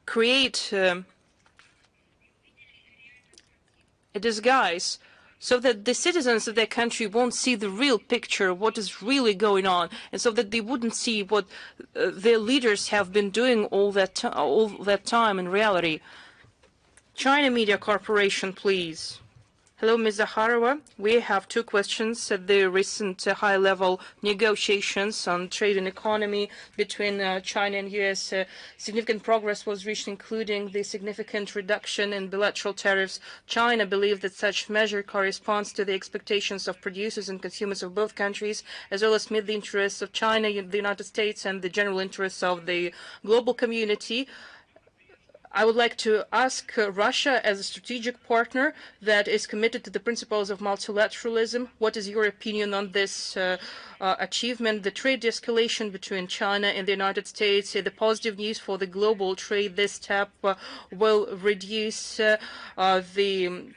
Speaker 2: create a disguise so that the citizens of their country won't see the real picture of what is really going on, and so that they wouldn't see what their leaders have been doing all that time in reality. China Media Corporation, please. Hello, Ms. Zakharova. We have two questions. The recent high-level negotiations on trade and economy between China and U.S. Significant progress was reached, including the significant reduction in bilateral tariffs. China believed that such measure corresponds to the expectations of producers and consumers of both countries, as well as meet the interests of China, the United States, and the general interests of the global community. I would like to ask Russia, as a strategic partner that is committed to the principles of multilateralism, what is your opinion on this achievement, the trade de-escalation between China and the United States, the positive news for the global trade? This step will reduce the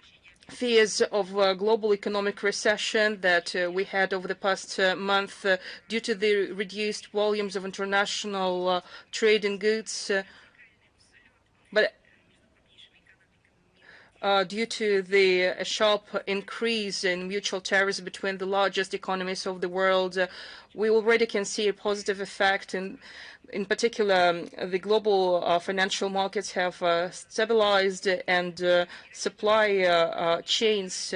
Speaker 2: fears of global economic recession that we had over the past month due to the reduced volumes of international trade in goods. But due to the sharp increase in mutual tariffs between the largest economies of the world, we already can see a positive effect. In particular, the global financial markets have stabilized, and supply chains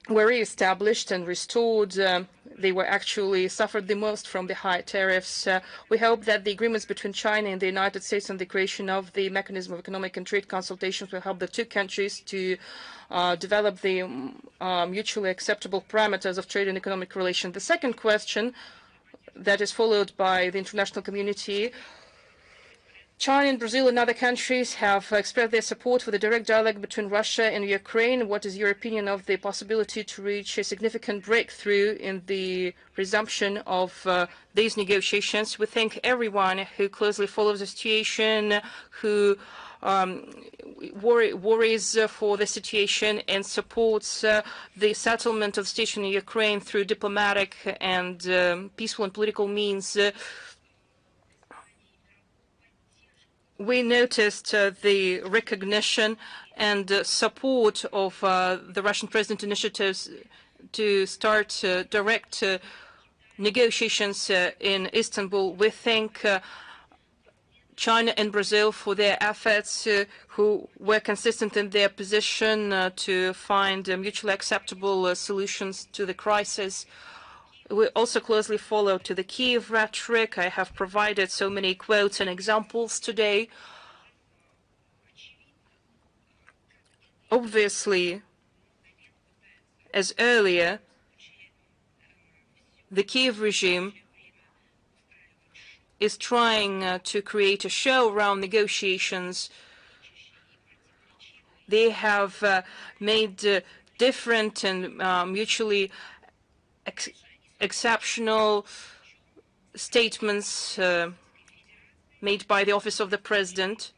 Speaker 2: were re-established and restored. They were actually suffered the most from the high tariffs. We hope that the agreements between China and the United States and the creation of the mechanism of economic and trade consultations will help the two countries to develop the mutually acceptable parameters of trade and economic relations. The second question that is followed by the international community: China and Brazil and other countries have expressed their support for the direct dialogue between Russia and Ukraine. What is your opinion of the possibility to reach a significant breakthrough in the resumption of these negotiations? We thank everyone who closely follows the situation, who worries for the situation and supports the settlement of the situation in Ukraine through diplomatic and peaceful and political means. We noticed the recognition and support of the Russian President initiatives to start direct negotiations in Istanbul. We thank China and Brazil for their efforts, who were consistent in their position to find mutually acceptable solutions to the crisis. We also closely follow to the Kiev rhetoric. I have provided so many quotes and examples today. Obviously, As earlier, the Kiev regime is trying to create a show around negotiations. They have made different and mutually exceptional statements made by the Office of the President.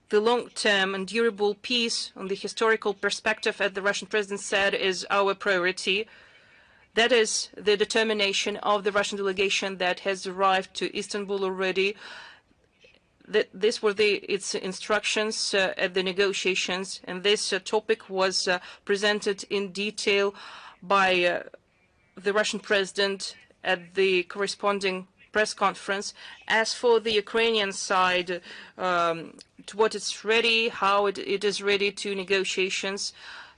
Speaker 2: The long-term and durable peace on the historical perspective, as the Russian President said, is our priority. That is the determination of the Russian delegation that has arrived to Istanbul already. These were its instructions at the negotiations, and this topic was presented in detail by the Russian President at the corresponding press conference. As for the Ukrainian side, to what it's ready, how it is ready to negotiations,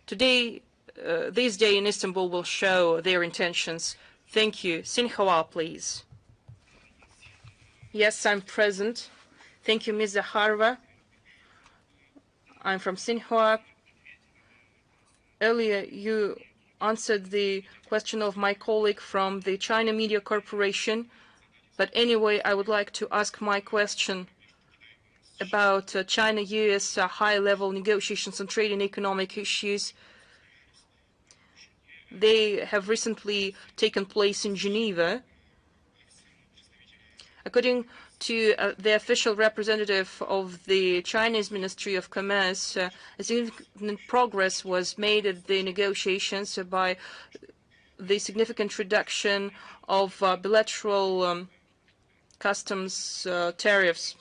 Speaker 2: today, this day in Istanbul will show their intentions. Thank you. Sinhala, please. Yes, I'm present. Thank you, Ms. Zakharova. I'm from Sinhala. Earlier, you answered the question of my colleague from the China Media Corporation. But anyway, I would like to ask my question about China-US high-level negotiations on trade and economic issues. They have recently taken place in Geneva. According to the official representative of the Chinese Ministry of Commerce, a significant progress was made at the negotiations by the significant reduction of bilateral customs tariffs.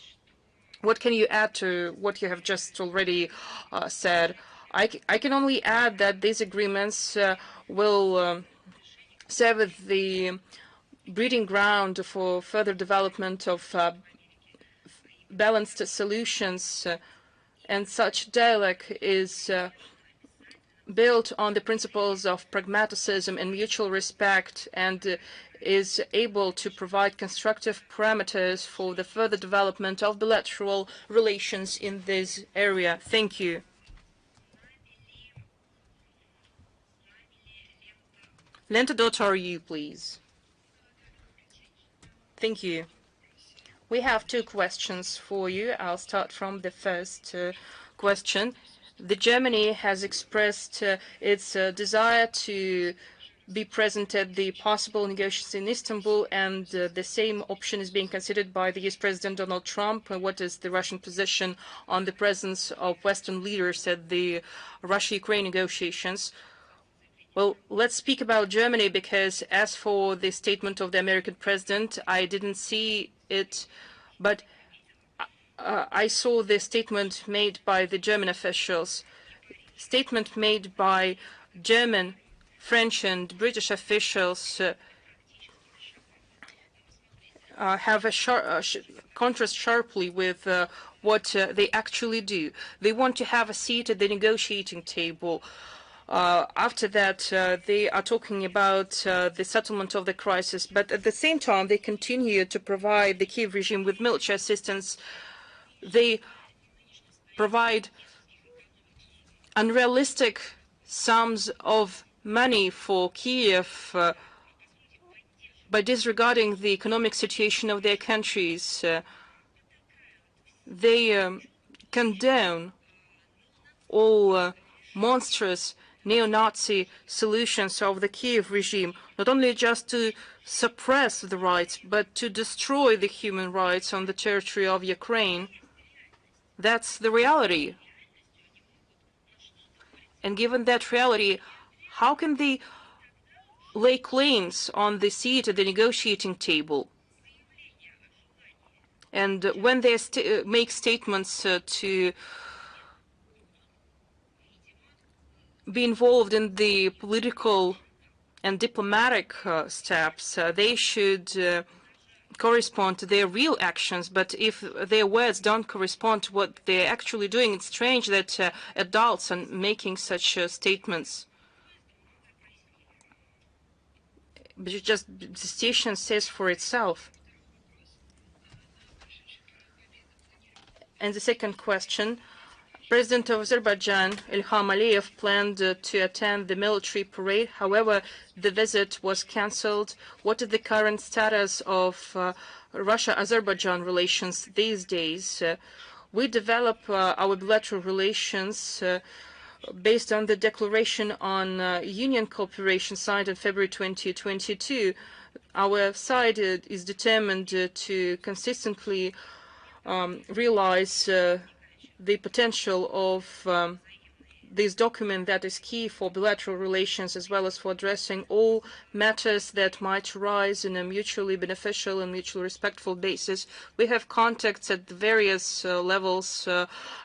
Speaker 2: What can you add to what you have just already said? I can only add that these agreements will serve as the breeding ground for further development of balanced solutions, and such dialogue is built on the principles of pragmatism and mutual respect, and is able to provide constructive parameters for the further development of bilateral relations in this area. Thank you. Lenta.ru, please. Thank you. We have two questions for you. I'll start from the first question. Germany has expressed its desire to be present at the possible negotiations in Istanbul, and the same option is being considered by the US President Donald Trump. What is the Russian position on the presence of Western leaders at the Russia-Ukraine negotiations? Well, let's speak about Germany, because as for the statement of the American president, I didn't see it, but I saw the statement made by the German officials. Statement made by German, French and British officials have a contrast sharply with what they actually do. They want to have a seat at the negotiating table. After that, they are talking about the settlement of the crisis, but at the same time, they continue to provide the Kiev regime with military assistance. They provide unrealistic sums of money for Kiev by disregarding the economic situation of their countries. They condone all monstrous neo-Nazi solutions of the Kiev regime, not only just to suppress the rights, but to destroy the human rights on the territory of Ukraine. That's the reality. And given that reality, how can they lay claims on the seat at the negotiating table? And when they make statements to be involved in the political and diplomatic steps, they should correspond to their real actions. But if their words don't correspond to what they're actually doing, it's strange that adults are making such statements. But just the situation says for itself. And the second question, President of Azerbaijan, Ilham Aliyev, planned to attend the military parade. However, the visit was cancelled. What is the current status of Russia-Azerbaijan relations these days? We develop our bilateral relations based on the declaration on union cooperation signed in February 2022. Our side is determined to consistently realize the potential of this document that is key for bilateral relations, as well as for addressing all matters that might arise in a mutually beneficial and mutually respectful basis. We have contacts at the various levels,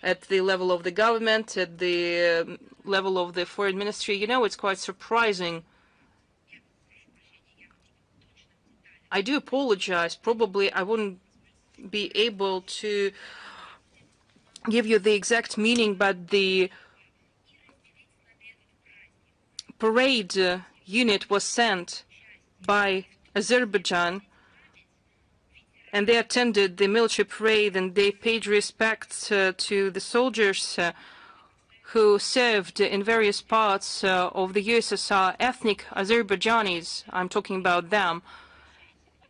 Speaker 2: at the level of the government, at the level of the foreign ministry. You know, it's quite surprising. I do apologize. Probably I wouldn't be able to give you the exact meaning, but the parade unit was sent by Azerbaijan, and they attended the military parade, and they paid respects to the soldiers who served in various parts of the USSR, ethnic Azerbaijanis. I'm talking about them.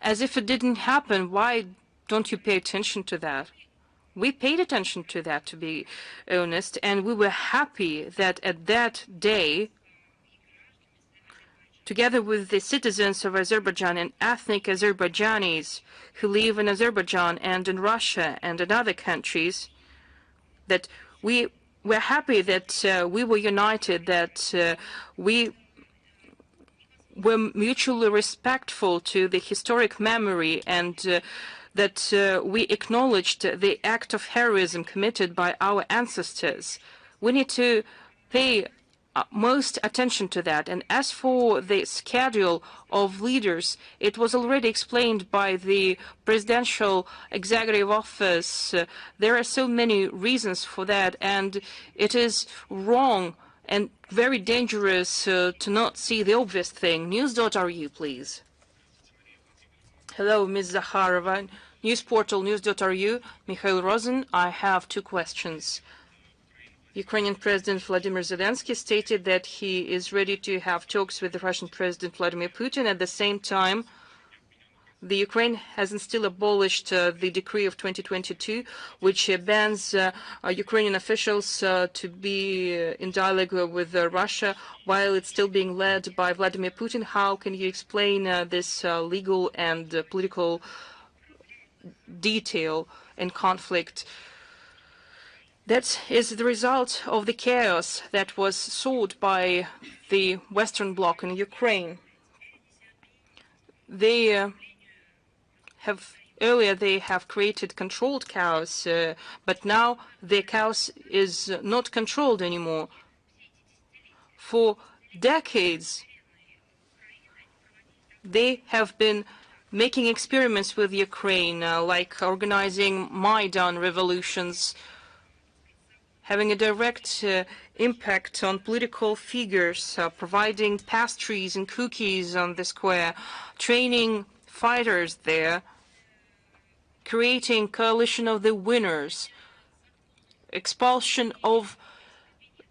Speaker 2: As if it didn't happen, why don't you pay attention to that? We paid attention to that, to be honest, and we were happy that at that day, together with the citizens of Azerbaijan and ethnic Azerbaijanis who live in Azerbaijan and in Russia and in other countries, that we were happy that we were united, that we were mutually respectful to the historic memory, and that we acknowledged the act of heroism committed by our ancestors. We need to pay most attention to that. And as for the schedule of leaders, it was already explained by the Presidential Executive Office. There are so many reasons for that, and it is wrong and very dangerous to not see the obvious thing. News.ru, please. Hello, Ms. Zakharova. News portal News.ru. Mikhail Rosen. I have two questions. Ukrainian President Vladimir Zelensky stated that he is ready to have talks with the Russian President Vladimir Putin. At the same time, the Ukraine hasn't still abolished the decree of 2022, which bans Ukrainian officials to be in dialogue with Russia while it's still being led by Vladimir Putin. How can you explain this legal and political detail and conflict? That is the result of the chaos that was sought by the Western Bloc in Ukraine. They have created controlled chaos, but now the chaos is not controlled anymore. For decades, they have been making experiments with Ukraine, like organizing Maidan revolutions, having a direct impact on political figures, providing pastries and cookies on the square, training fighters there, creating coalition of the winners, expulsion of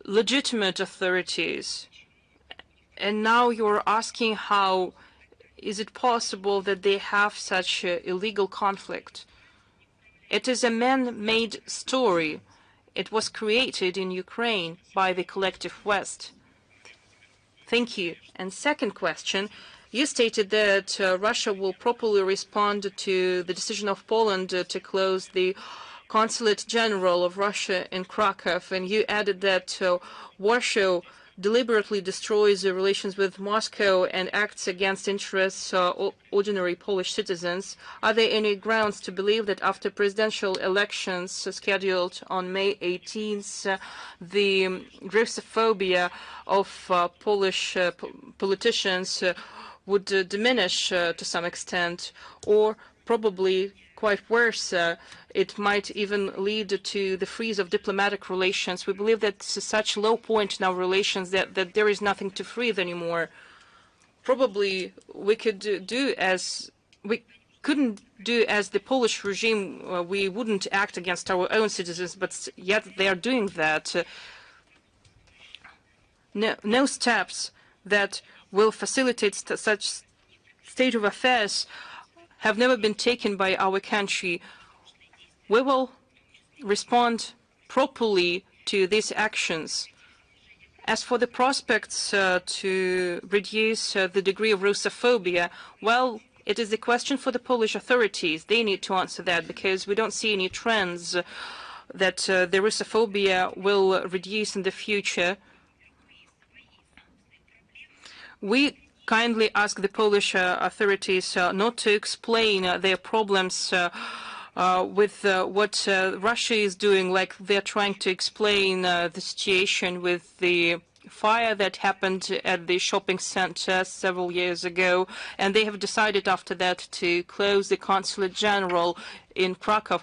Speaker 2: legitimate authorities. And now you're asking how is it possible that they have such illegal conflict? It is a man-made story. It was created in Ukraine by the collective West. Thank you. And second question, you stated that Russia will properly respond to the decision of Poland to close the Consulate General of Russia in Krakow, and you added that Warsaw deliberately destroys the relations with Moscow and acts against interests of ordinary Polish citizens. Are there any grounds to believe that after presidential elections scheduled on May 18th, the Russophobia of Polish politicians would diminish to some extent, or probably quite worse, it might even lead to the freeze of diplomatic relations? We believe that this is such a low point in our relations that there is nothing to freeze anymore. Probably we could do as couldn't do as the Polish regime. We wouldn't act against our own citizens, but yet they are doing that. No steps that will facilitate such state of affairs have never been taken by our country. We will respond properly to these actions. As for the prospects to reduce the degree of Russophobia, well, it is a question for the Polish authorities. They need to answer that, because we don't see any trends that the Russophobia will reduce in the future. We kindly ask the Polish authorities not to explain their problems with what Russia is doing, like they're trying to explain the situation with the fire that happened at the shopping center several years ago, and they have decided after that to close the consulate general in Krakow.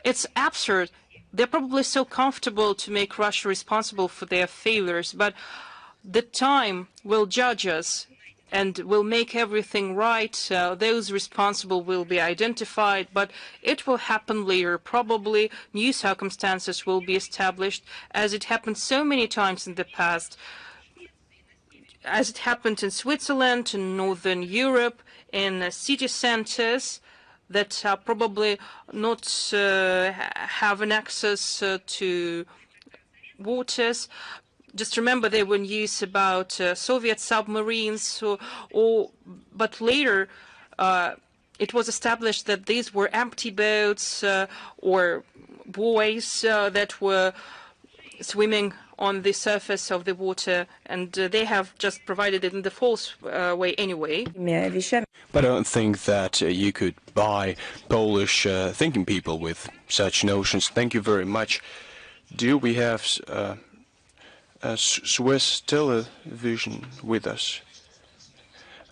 Speaker 2: It's absurd. They're probably so comfortable to make Russia responsible for their failures, but the time will judge us and will make everything right. Those responsible will be identified, but it will happen later. Probably new circumstances will be established, as it happened so many times in the past, as it happened in Switzerland, in Northern Europe, in city centers that probably not have an access to waters. Just remember, they were news about Soviet submarines, but later it was established that these were empty boats or buoys that were swimming on the surface of the water, and they have just provided it in the false way anyway.
Speaker 3: But I don't think that you could buy Polish thinking people with such notions. Thank you very much. Do we have Swiss television with us?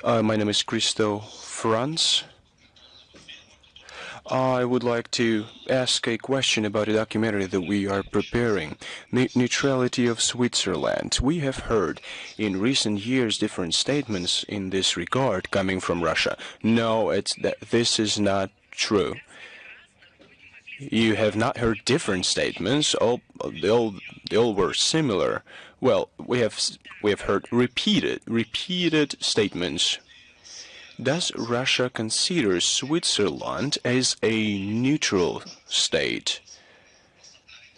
Speaker 3: My name is Christo Franz. I would like to ask a question about a documentary that we are preparing, Neutrality of Switzerland. We have heard in recent years different statements in this regard coming from Russia. No, this is not true. You have not heard different statements. They all were similar. Well, we have heard repeated statements. Does Russia consider Switzerland as a neutral state,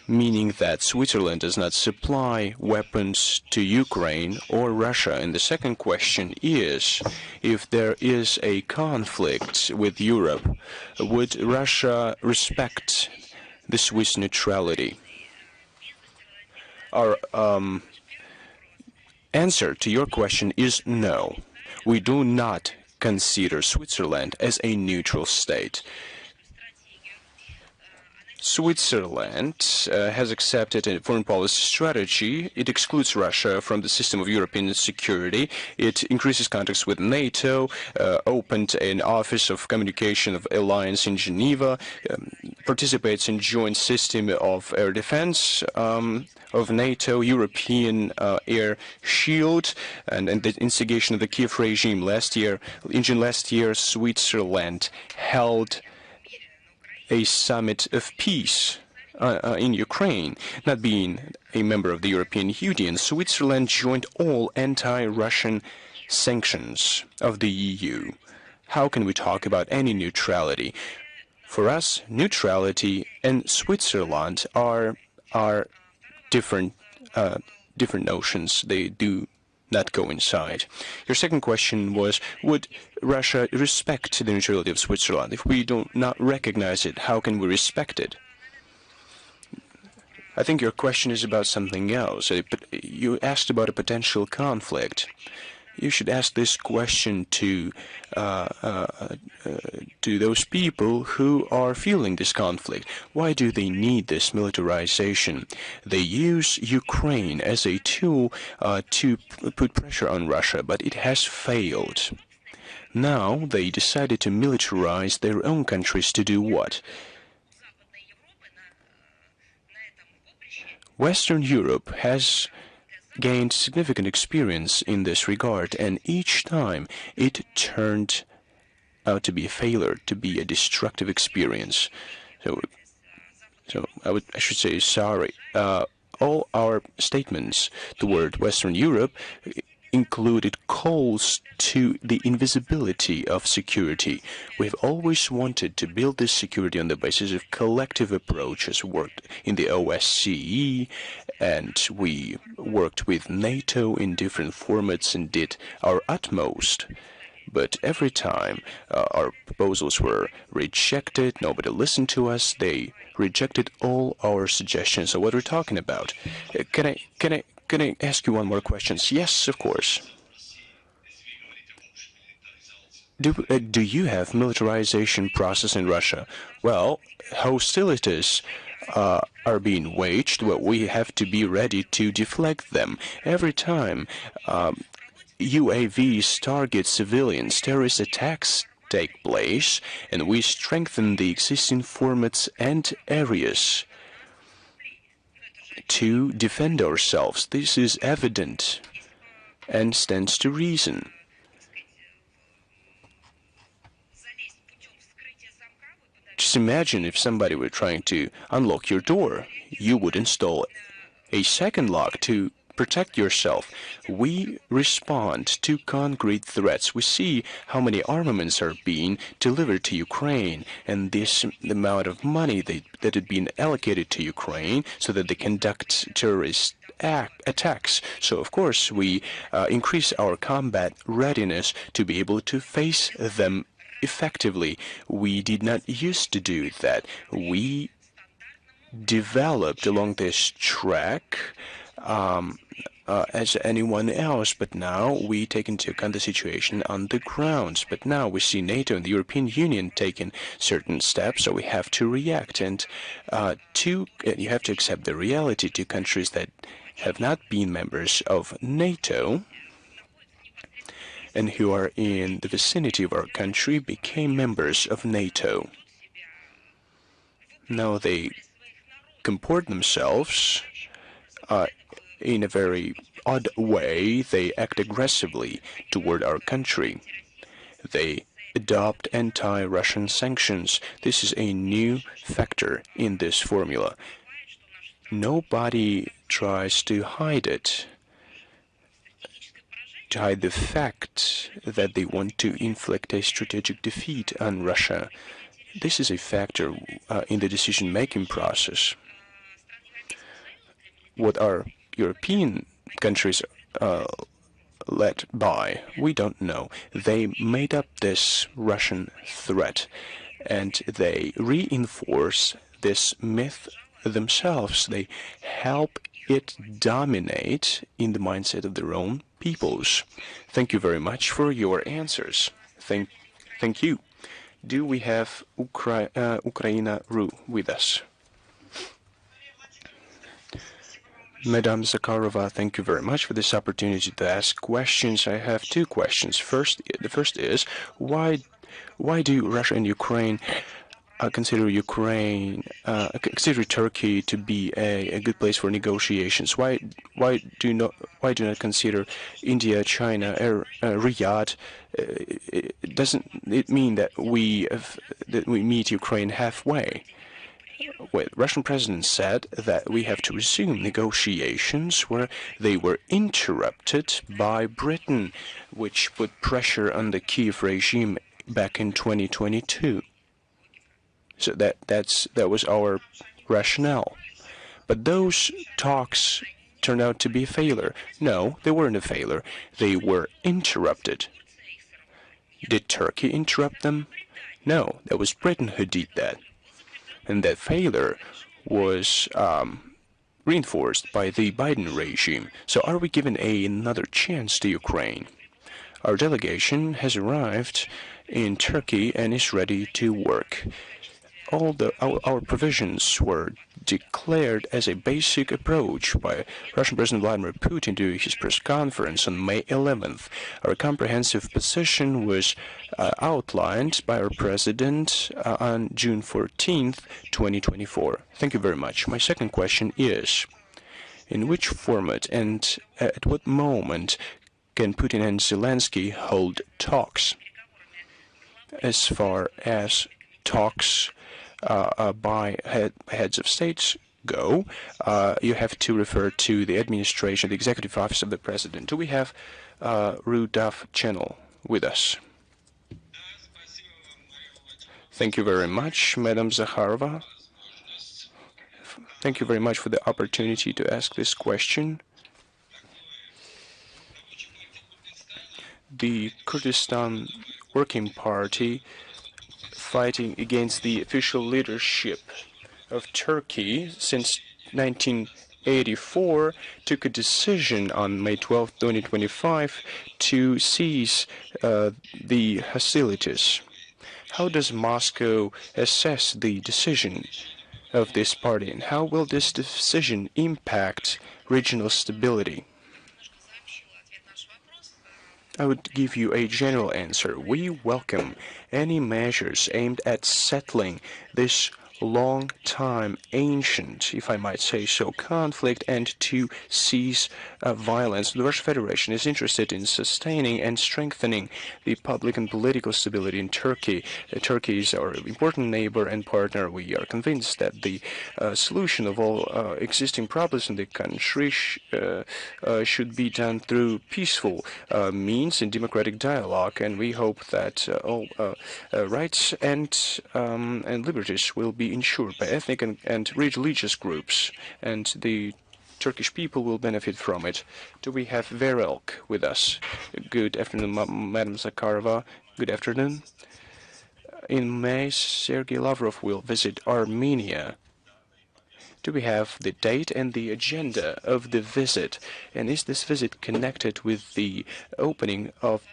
Speaker 3: meaning that Switzerland does not supply weapons to Ukraine or Russia? And the second question is, if there is a conflict with Europe, would Russia respect the Swiss neutrality? Our answer to your question is no. We do not consider Switzerland as a neutral state. Switzerland has accepted a foreign policy strategy. It excludes Russia from the system of European security. It increases contacts with NATO, opened an office of communication of alliance in Geneva, participates in joint system of air defense of NATO, European air shield, and the instigation of the Kiev regime last year. In June last year, Switzerland held a summit of peace in Ukraine. Not being a member of the European Union, Switzerland joined all anti-Russian sanctions of the EU. How can we talk about any neutrality? For us, neutrality and Switzerland are different notions. They do not coincide. Your second question was, would Russia respect the neutrality of Switzerland? If we do not recognize it, how can we respect it? I think your question is about something else. You asked about a potential conflict. You should ask this question to those people who are feeling this conflict. Why do they need this militarization? They use Ukraine as a tool to put pressure on Russia, but it has failed. Now they decided to militarize their own countries to do what? Western Europe has gained significant experience in this regard, and each time it turned out to be a failure, to be a destructive experience. So I should say sorry. All our statements toward Western Europe included calls to the invisibility of security. We've always wanted to build this security on the basis of collective approaches, worked in the OSCE, and we worked with NATO in different formats and did our utmost. But every time our proposals were rejected, nobody listened to us. They rejected all our suggestions. So what we're talking about? Can I ask you one more question? Yes, of course. Do you have militarization process in Russia? Well, hostilities are being waged. Well, we have to be ready to deflect them every time. UAVs target civilians, terrorist attacks take place, and we strengthen the existing formats and areas to defend ourselves. This is evident and stands to reason. Just imagine if somebody were trying to unlock your door. You would install a second lock to protect yourself. We respond to concrete threats. We see how many armaments are being delivered to Ukraine, and the amount of money that had been allocated to Ukraine so that they conduct terrorist attacks. So, of course, we increase our combat readiness to be able to face them effectively. We did not used to do that. We developed along this track as anyone else, but now we take into account the situation on the grounds. But now we see NATO and the European Union taking certain steps, so we have to react. And you have to accept the reality. Two countries that have not been members of NATO and who are in the vicinity of our country became members of NATO. Now they comport themselves in a very odd way. They act aggressively toward our country. They adopt anti-Russian sanctions. This is a new factor in this formula. Nobody tries to hide it, to hide the fact that they want to inflict a strategic defeat on Russia. This is a factor in the decision-making process. What our European countries led by, we don't know. They made up this Russian threat, and they reinforce this myth themselves. They help it dominate in the mindset of their own peoples. Thank you very much for your answers. Thank you. Do we have Ukraina.ru with us? Madam Zakharova, thank you very much for this opportunity to ask questions. I have two questions. The first is, why do Russia and Ukraine consider Turkey to be a good place for negotiations? Why do not consider India, China, Riyadh? Doesn't it mean that we meet Ukraine halfway? Well, the Russian president said that we have to resume negotiations where they were interrupted by Britain, which put pressure on the Kiev regime back in 2022. So that was our rationale. But those talks turned out to be a failure. No, they weren't a failure. They were interrupted. Did Turkey interrupt them? No, that was Britain who did that. And that failure was reinforced by the Biden regime. So are we given another chance to Ukraine? Our delegation has arrived in Turkey and is ready to work. Our provisions were declared as a basic approach by Russian President Vladimir Putin during his press conference on May 11th. Our comprehensive position was outlined by our president on June 14th, 2024. Thank you very much. My second question is, in which format and at what moment can Putin and Zelensky hold talks? as far as talks by heads of states go, you have to refer to the administration, the executive office of the president. Do we have Rudolph Channel with us? Thank you very much, Madam Zakharova. Thank you very much for the opportunity to ask this question. The Kurdistan Working Party, fighting against the official leadership of Turkey since 1984, took a decision on May 12, 2025 to cease the hostilities. How does Moscow assess the decision of this party, and how will this decision impact regional stability? I would give you a general answer. We welcome any measures aimed at settling this long-time ancient, if I might say so, conflict and to cease violence. The Russian Federation is interested in sustaining and strengthening the public and political stability in Turkey. Turkey is our important neighbor and partner. We are convinced that the solution of all existing problems in the country should be done through peaceful means and democratic dialogue, and we hope that all rights and liberties will be ensured by ethnic and religious groups, and the Turkish people will benefit from it. Do we have Verelk with us? Good afternoon, Madam Zakharova. Good afternoon. In May, Sergei Lavrov will visit Armenia. Do we have the date and the agenda of the visit? And is this visit connected with the opening of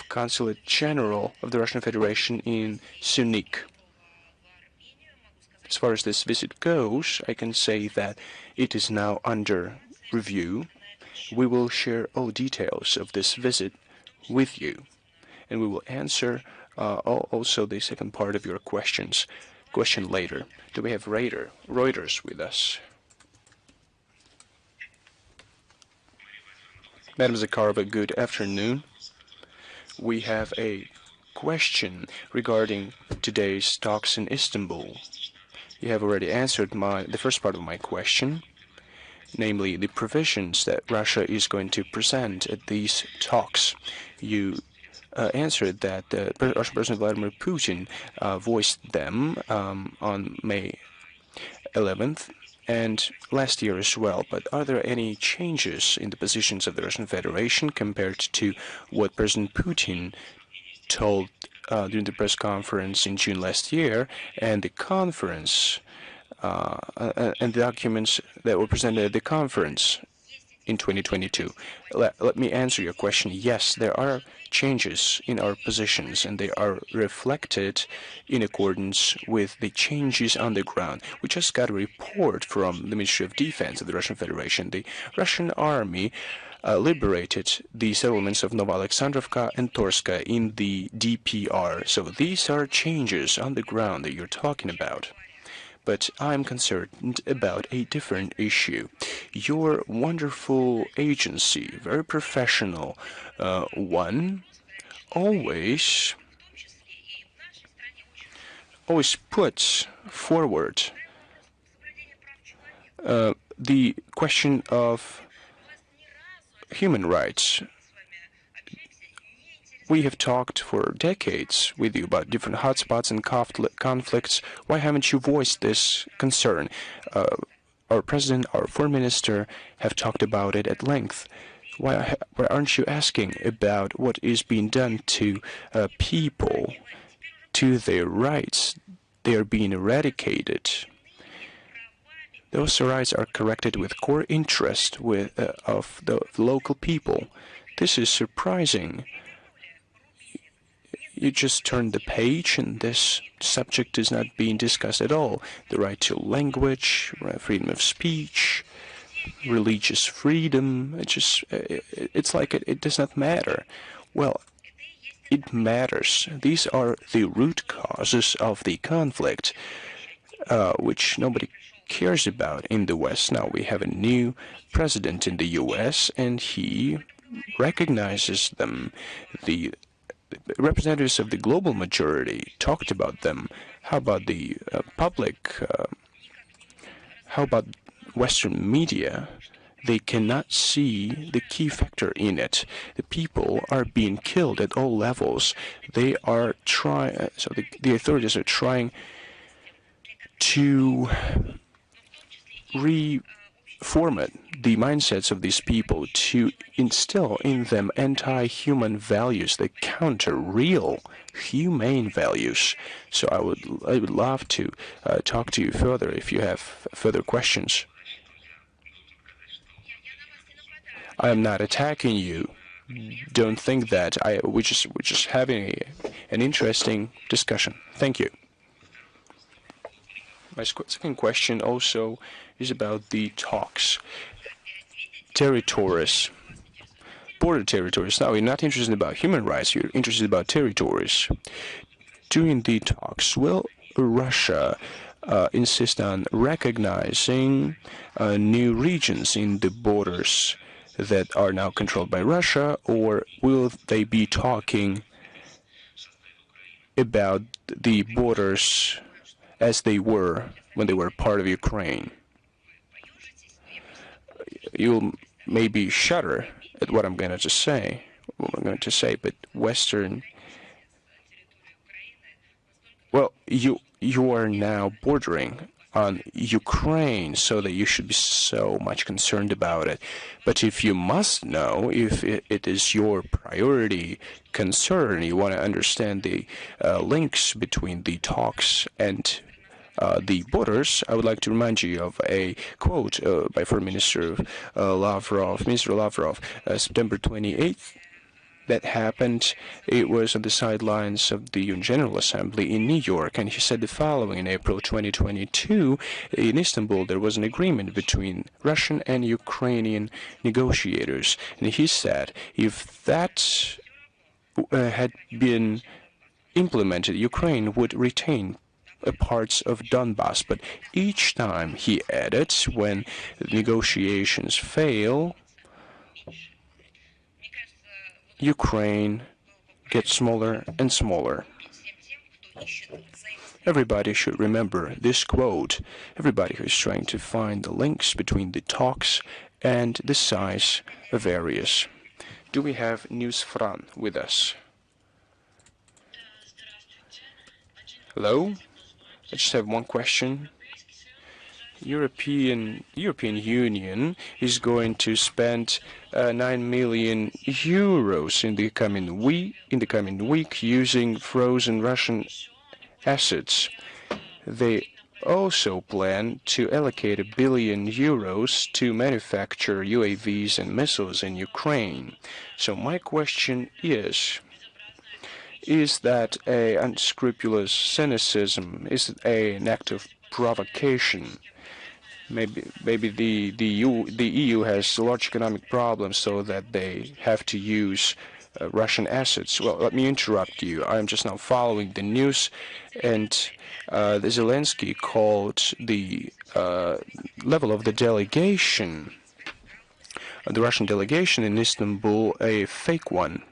Speaker 3: Consulate General of the Russian Federation in Sunik? As far as this visit goes, I can say that it is now under review. We will share all details of this visit with you, and we will answer also the second part of your question later. Do we have Reuters with us? Madam Zakharova, good afternoon. We have a question regarding today's talks in Istanbul. You have already answered the first part of my question, namely the provisions that Russia is going to present at these talks. You answered that Russian President Vladimir Putin voiced them on May 11th and last year as well. But are there any changes in the positions of the Russian Federation compared to what President Putin told during the press conference in June last year, and the conference and the documents that were presented at the conference in 2022? Let me answer your question. Yes, there are changes in our positions, and they are reflected in accordance with the changes on the ground. We just got a report from the Ministry of Defense of the Russian Federation. The Russian army liberated the settlements of Novoalexandrovka and Torska in the DPR. So these are changes on the ground that you're talking about. But I'm concerned about a different issue. Your wonderful agency, very professional one, always puts forward the question of human rights. We have talked for decades with you about different hotspots and conflicts. Why haven't you voiced this concern? Our president, our foreign minister have talked about it at length. Why aren't you asking about what is being done to people, to their rights? They are being eradicated. Those rights are corrected with core interest of the local people. This is surprising. You just turn the page and this subject is not being discussed at all. The right to language, freedom of speech, religious freedom, it's like it does not matter. Well, it matters. These are the root causes of the conflict, which nobody cares about in the West. Now we have a new president in the US, and he recognizes them. The representatives of the global majority talked about them. How about the public? How about Western media? They cannot see the key factor in it. The people are being killed at all levels. They are trying, so the authorities are trying to reformat the mindsets of these people, to instill in them anti-human values that counter real humane values. So I would love to talk to you further if you have further questions. I am not attacking you. Don't think that. We're just having an interesting discussion. Thank you. My second question also is about the talks. Territories, border territories. Now, you're not interested about human rights, you're interested about territories. During the talks, will Russia insist on recognizing new regions in the borders that are now controlled by Russia, or will they be talking about the borders as they were when they were part of Ukraine? You'll maybe shudder at what I'm going to say, but well, you are now bordering on Ukraine, so that you should be so much concerned about it. But if you must know, if it is your priority concern, you want to understand the links between the talks and the borders, I would like to remind you of a quote by Foreign Minister Lavrov, September 28th. That happened. It was on the sidelines of the UN General Assembly in New York, and he said the following: in April 2022, in Istanbul, there was an agreement between Russian and Ukrainian negotiators, and he said if that had been implemented, Ukraine would retain parts of Donbass. But each time, he added, when negotiations fail, Ukraine gets smaller and smaller. Everybody should remember this quote. Everybody who is trying to find the links between the talks and the size of areas. Do we have News Fran with us? Hello? I just have one question. European Union is going to spend 9 million euros in the coming week using frozen Russian assets. They also plan to allocate 1 billion euros to manufacture UAVs and missiles in Ukraine. So my question is that an unscrupulous cynicism? Is it an act of provocation? Maybe the EU has large economic problems, so that they have to use Russian assets. Well, let me interrupt you. I'm just now following the news, and Zelensky called the level of the delegation, the Russian delegation in Istanbul, a fake one.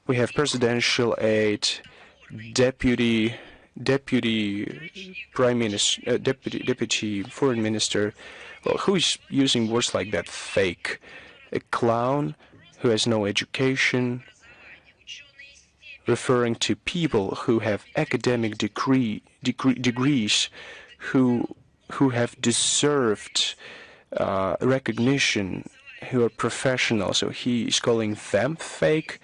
Speaker 3: We have presidential aide, deputy prime minister, deputy foreign minister. Well, who is using words like that? Fake. A clown who has no education, referring to people who have academic degrees, who have deserved recognition, who are professional. So he is calling them fake.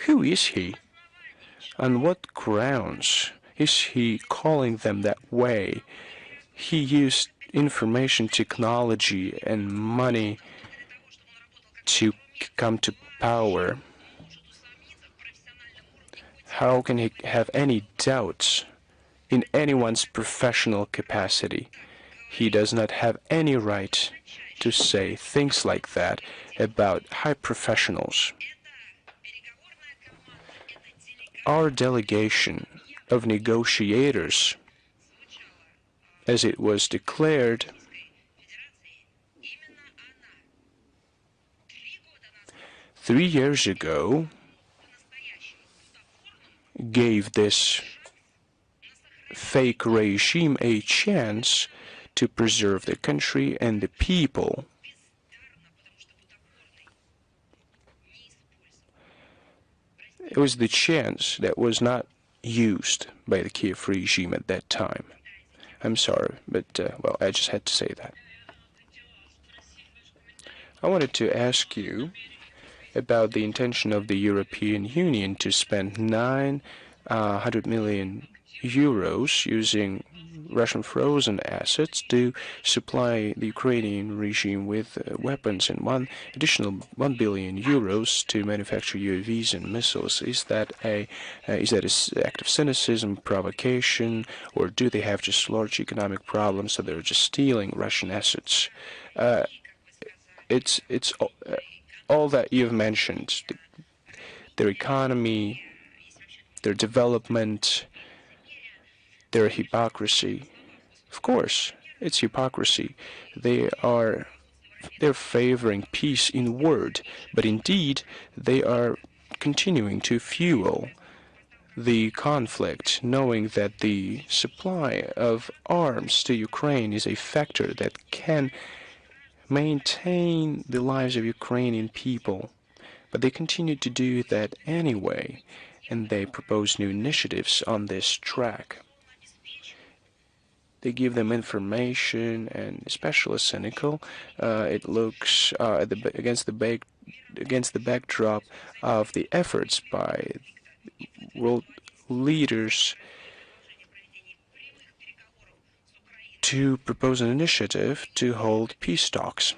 Speaker 3: Who is he? On what grounds is he calling them that way? He used information technology and money to come to power. How can he have any doubts in anyone's professional capacity? He does not have any right to say things like that about high professionals. Our delegation of negotiators, as it was declared, 3 years ago gave this fake regime a chance to preserve the country and the people. It was the chance that was not used by the Kiev regime at that time. I'm sorry, but, well, I just had to say that. I wanted to ask you about the intention of the European Union to spend 900 million euros using Russian frozen assets to supply the Ukrainian regime with weapons and additional 1 billion euros to manufacture UAVs and missiles. Is that an act of cynicism, provocation, or do they have just large economic problems so they're just stealing Russian assets? It's all that you've mentioned, their economy, their development, their hypocrisy. Of course, it's hypocrisy. They're favoring peace in word, but indeed they are continuing to fuel the conflict, knowing that the supply of arms to Ukraine is a factor that can maintain the lives of Ukrainian people. But they continue to do that anyway, and they propose new initiatives on this track. They give them information, and especially cynical. It looks against the backdrop of the efforts by world leaders to propose an initiative to hold peace talks.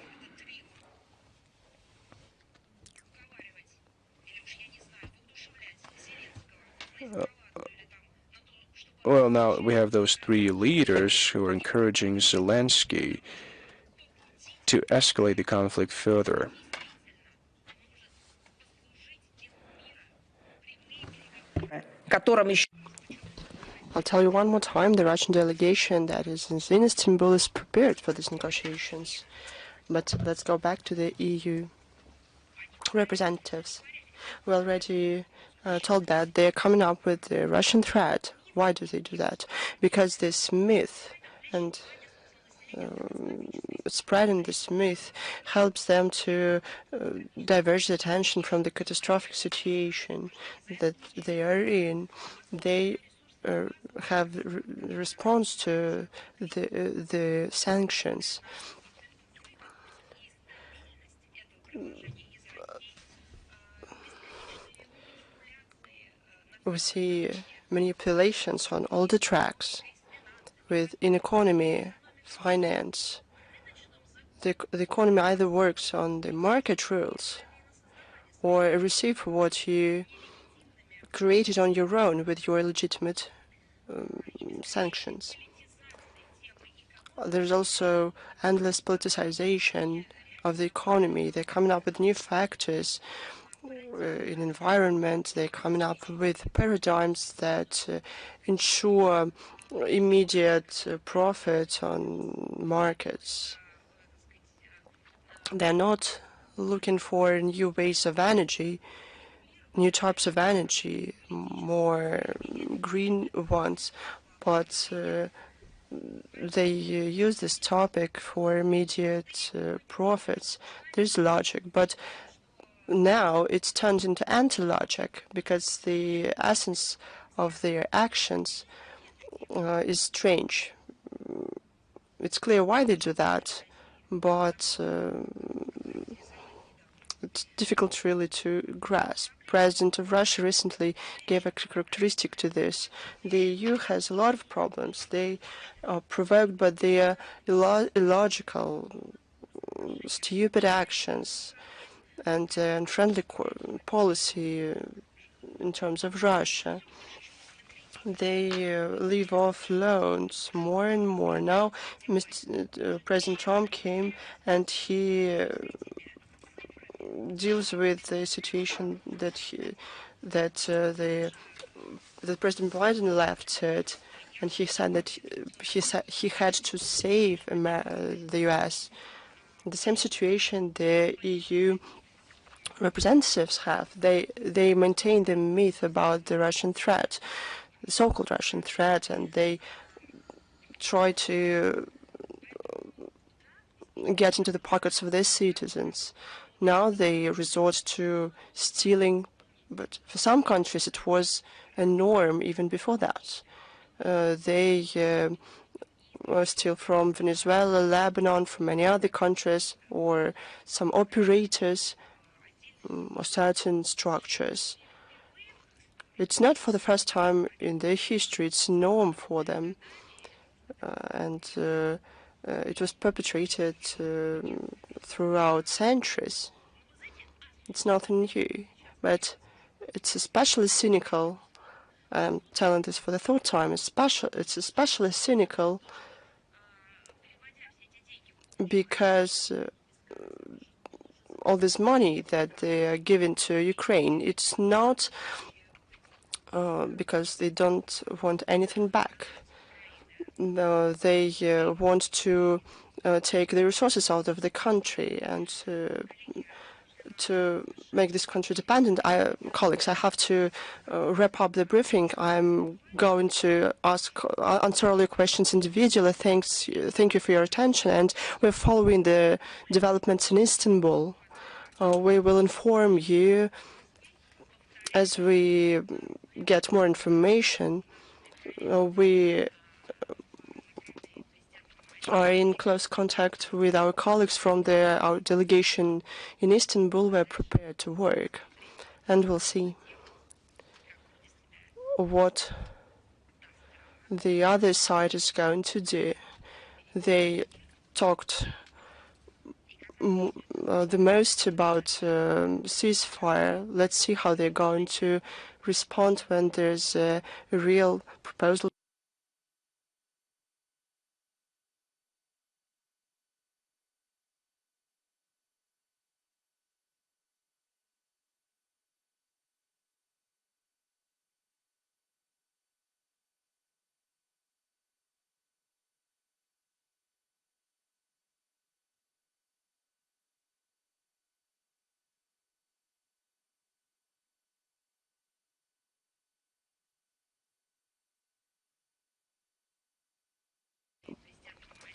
Speaker 3: Well, now we have those three leaders who are encouraging Zelensky to escalate the conflict further.
Speaker 1: I'll tell you one more time, the Russian delegation that is in Istanbul is prepared for these negotiations. But let's go back to the EU representatives. We already told that they're coming up with the Russian threat. Why do they do that? Because this myth and spreading this myth helps them to divert the attention from the catastrophic situation that they are in. They have response to the sanctions. We see manipulations on all the tracks with in economy, finance. The economy either works on the market rules or receive what you created on your own with your legitimate sanctions. There's also endless politicization of the economy. They're coming up with new factors in environment. They're coming up with paradigms that ensure immediate profit on markets. They're not looking for new ways of energy, new types of energy, more green ones, but they use this topic for immediate profits. There's logic, but now it's turned into anti-logic because the essence of their actions is strange. It's clear why they do that, but it's difficult really to grasp. President of Russia recently gave a characteristic to this. The EU has a lot of problems. They are provoked by their illogical, stupid actions and unfriendly policy in terms of Russia. They leave off loans more and more. Now, President Trump came and he deals with the situation that President Biden left it, and he said that he had to save the U.S. In the same situation, the EU representatives have. They maintain the myth about the Russian threat, the so-called Russian threat, and they try to get into the pockets of their citizens. Now they resort to stealing, but for some countries it was a norm even before that. They steal from Venezuela, Lebanon, from many other countries, or some operators or certain structures. It's not for the first time in their history, it's a norm for them. And it was perpetrated throughout centuries. It's nothing new, but it's especially cynical. I'm telling this for the third time. It's especially cynical because all this money that they are giving to Ukraine, it's not because they don't want anything back. No, they want to take the resources out of the country and to make this country dependent. Colleagues, I have to wrap up the briefing. I'm going to answer all your questions individually. Thank you for your attention, and we're following the developments in Istanbul. We will inform you as we get more information. We are in close contact with our colleagues from our delegation in Istanbul. We're prepared to work, and we'll see what the other side is going to do. They talked the most about ceasefire. Let's see how they're going to respond when there's a real proposal.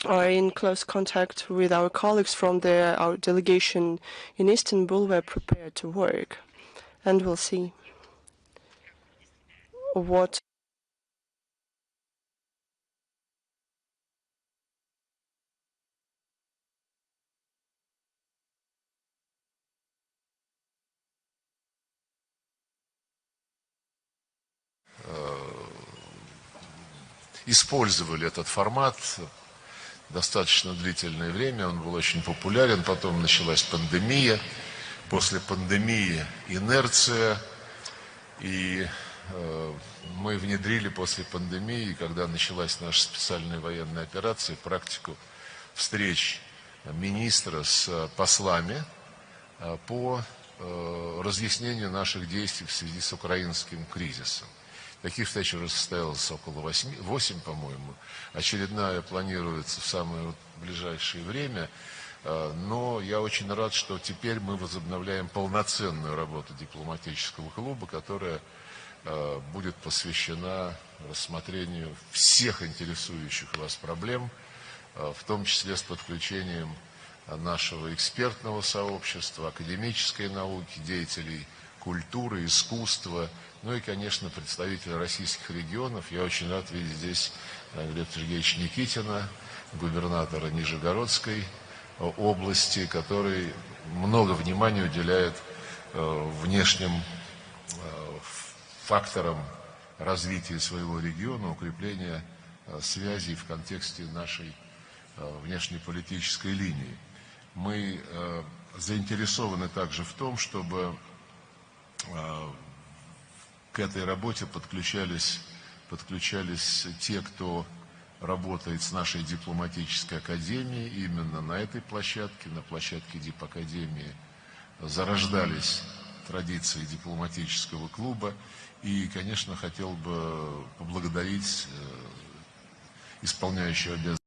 Speaker 1: Are in close contact with our colleagues from our delegation in Istanbul. We're prepared to work, and we'll see what
Speaker 4: использовали этот формат достаточно длительное время, он был очень популярен, потом началась пандемия, после пандемии инерция, и мы внедрили после пандемии, когда началась наша специальная военная операция, практику встреч министра с послами по разъяснению наших действий в связи с украинским кризисом. Таких встреч уже состоялось около 8, по-моему. Очередная планируется в самое ближайшее время. Но я очень рад, что теперь мы возобновляем полноценную работу дипломатического клуба, которая будет посвящена рассмотрению всех интересующих вас проблем, в том числе с подключением нашего экспертного сообщества, академической науки, деятелей культуры, искусства, ну и, конечно, представителей российских регионов. Я очень рад видеть здесь Глеба Сергеевича Никитина, губернатора Нижегородской области, который много внимания уделяет внешним факторам развития своего региона, укрепления связей в контексте нашей внешнеполитической линии. Мы заинтересованы также в том, чтобы к этой работе подключались те, кто работает с нашей дипломатической академией. Именно на этой площадке, на площадке Дипакадемии, зарождались традиции дипломатического клуба. И, конечно, хотел бы поблагодарить исполняющего обязанности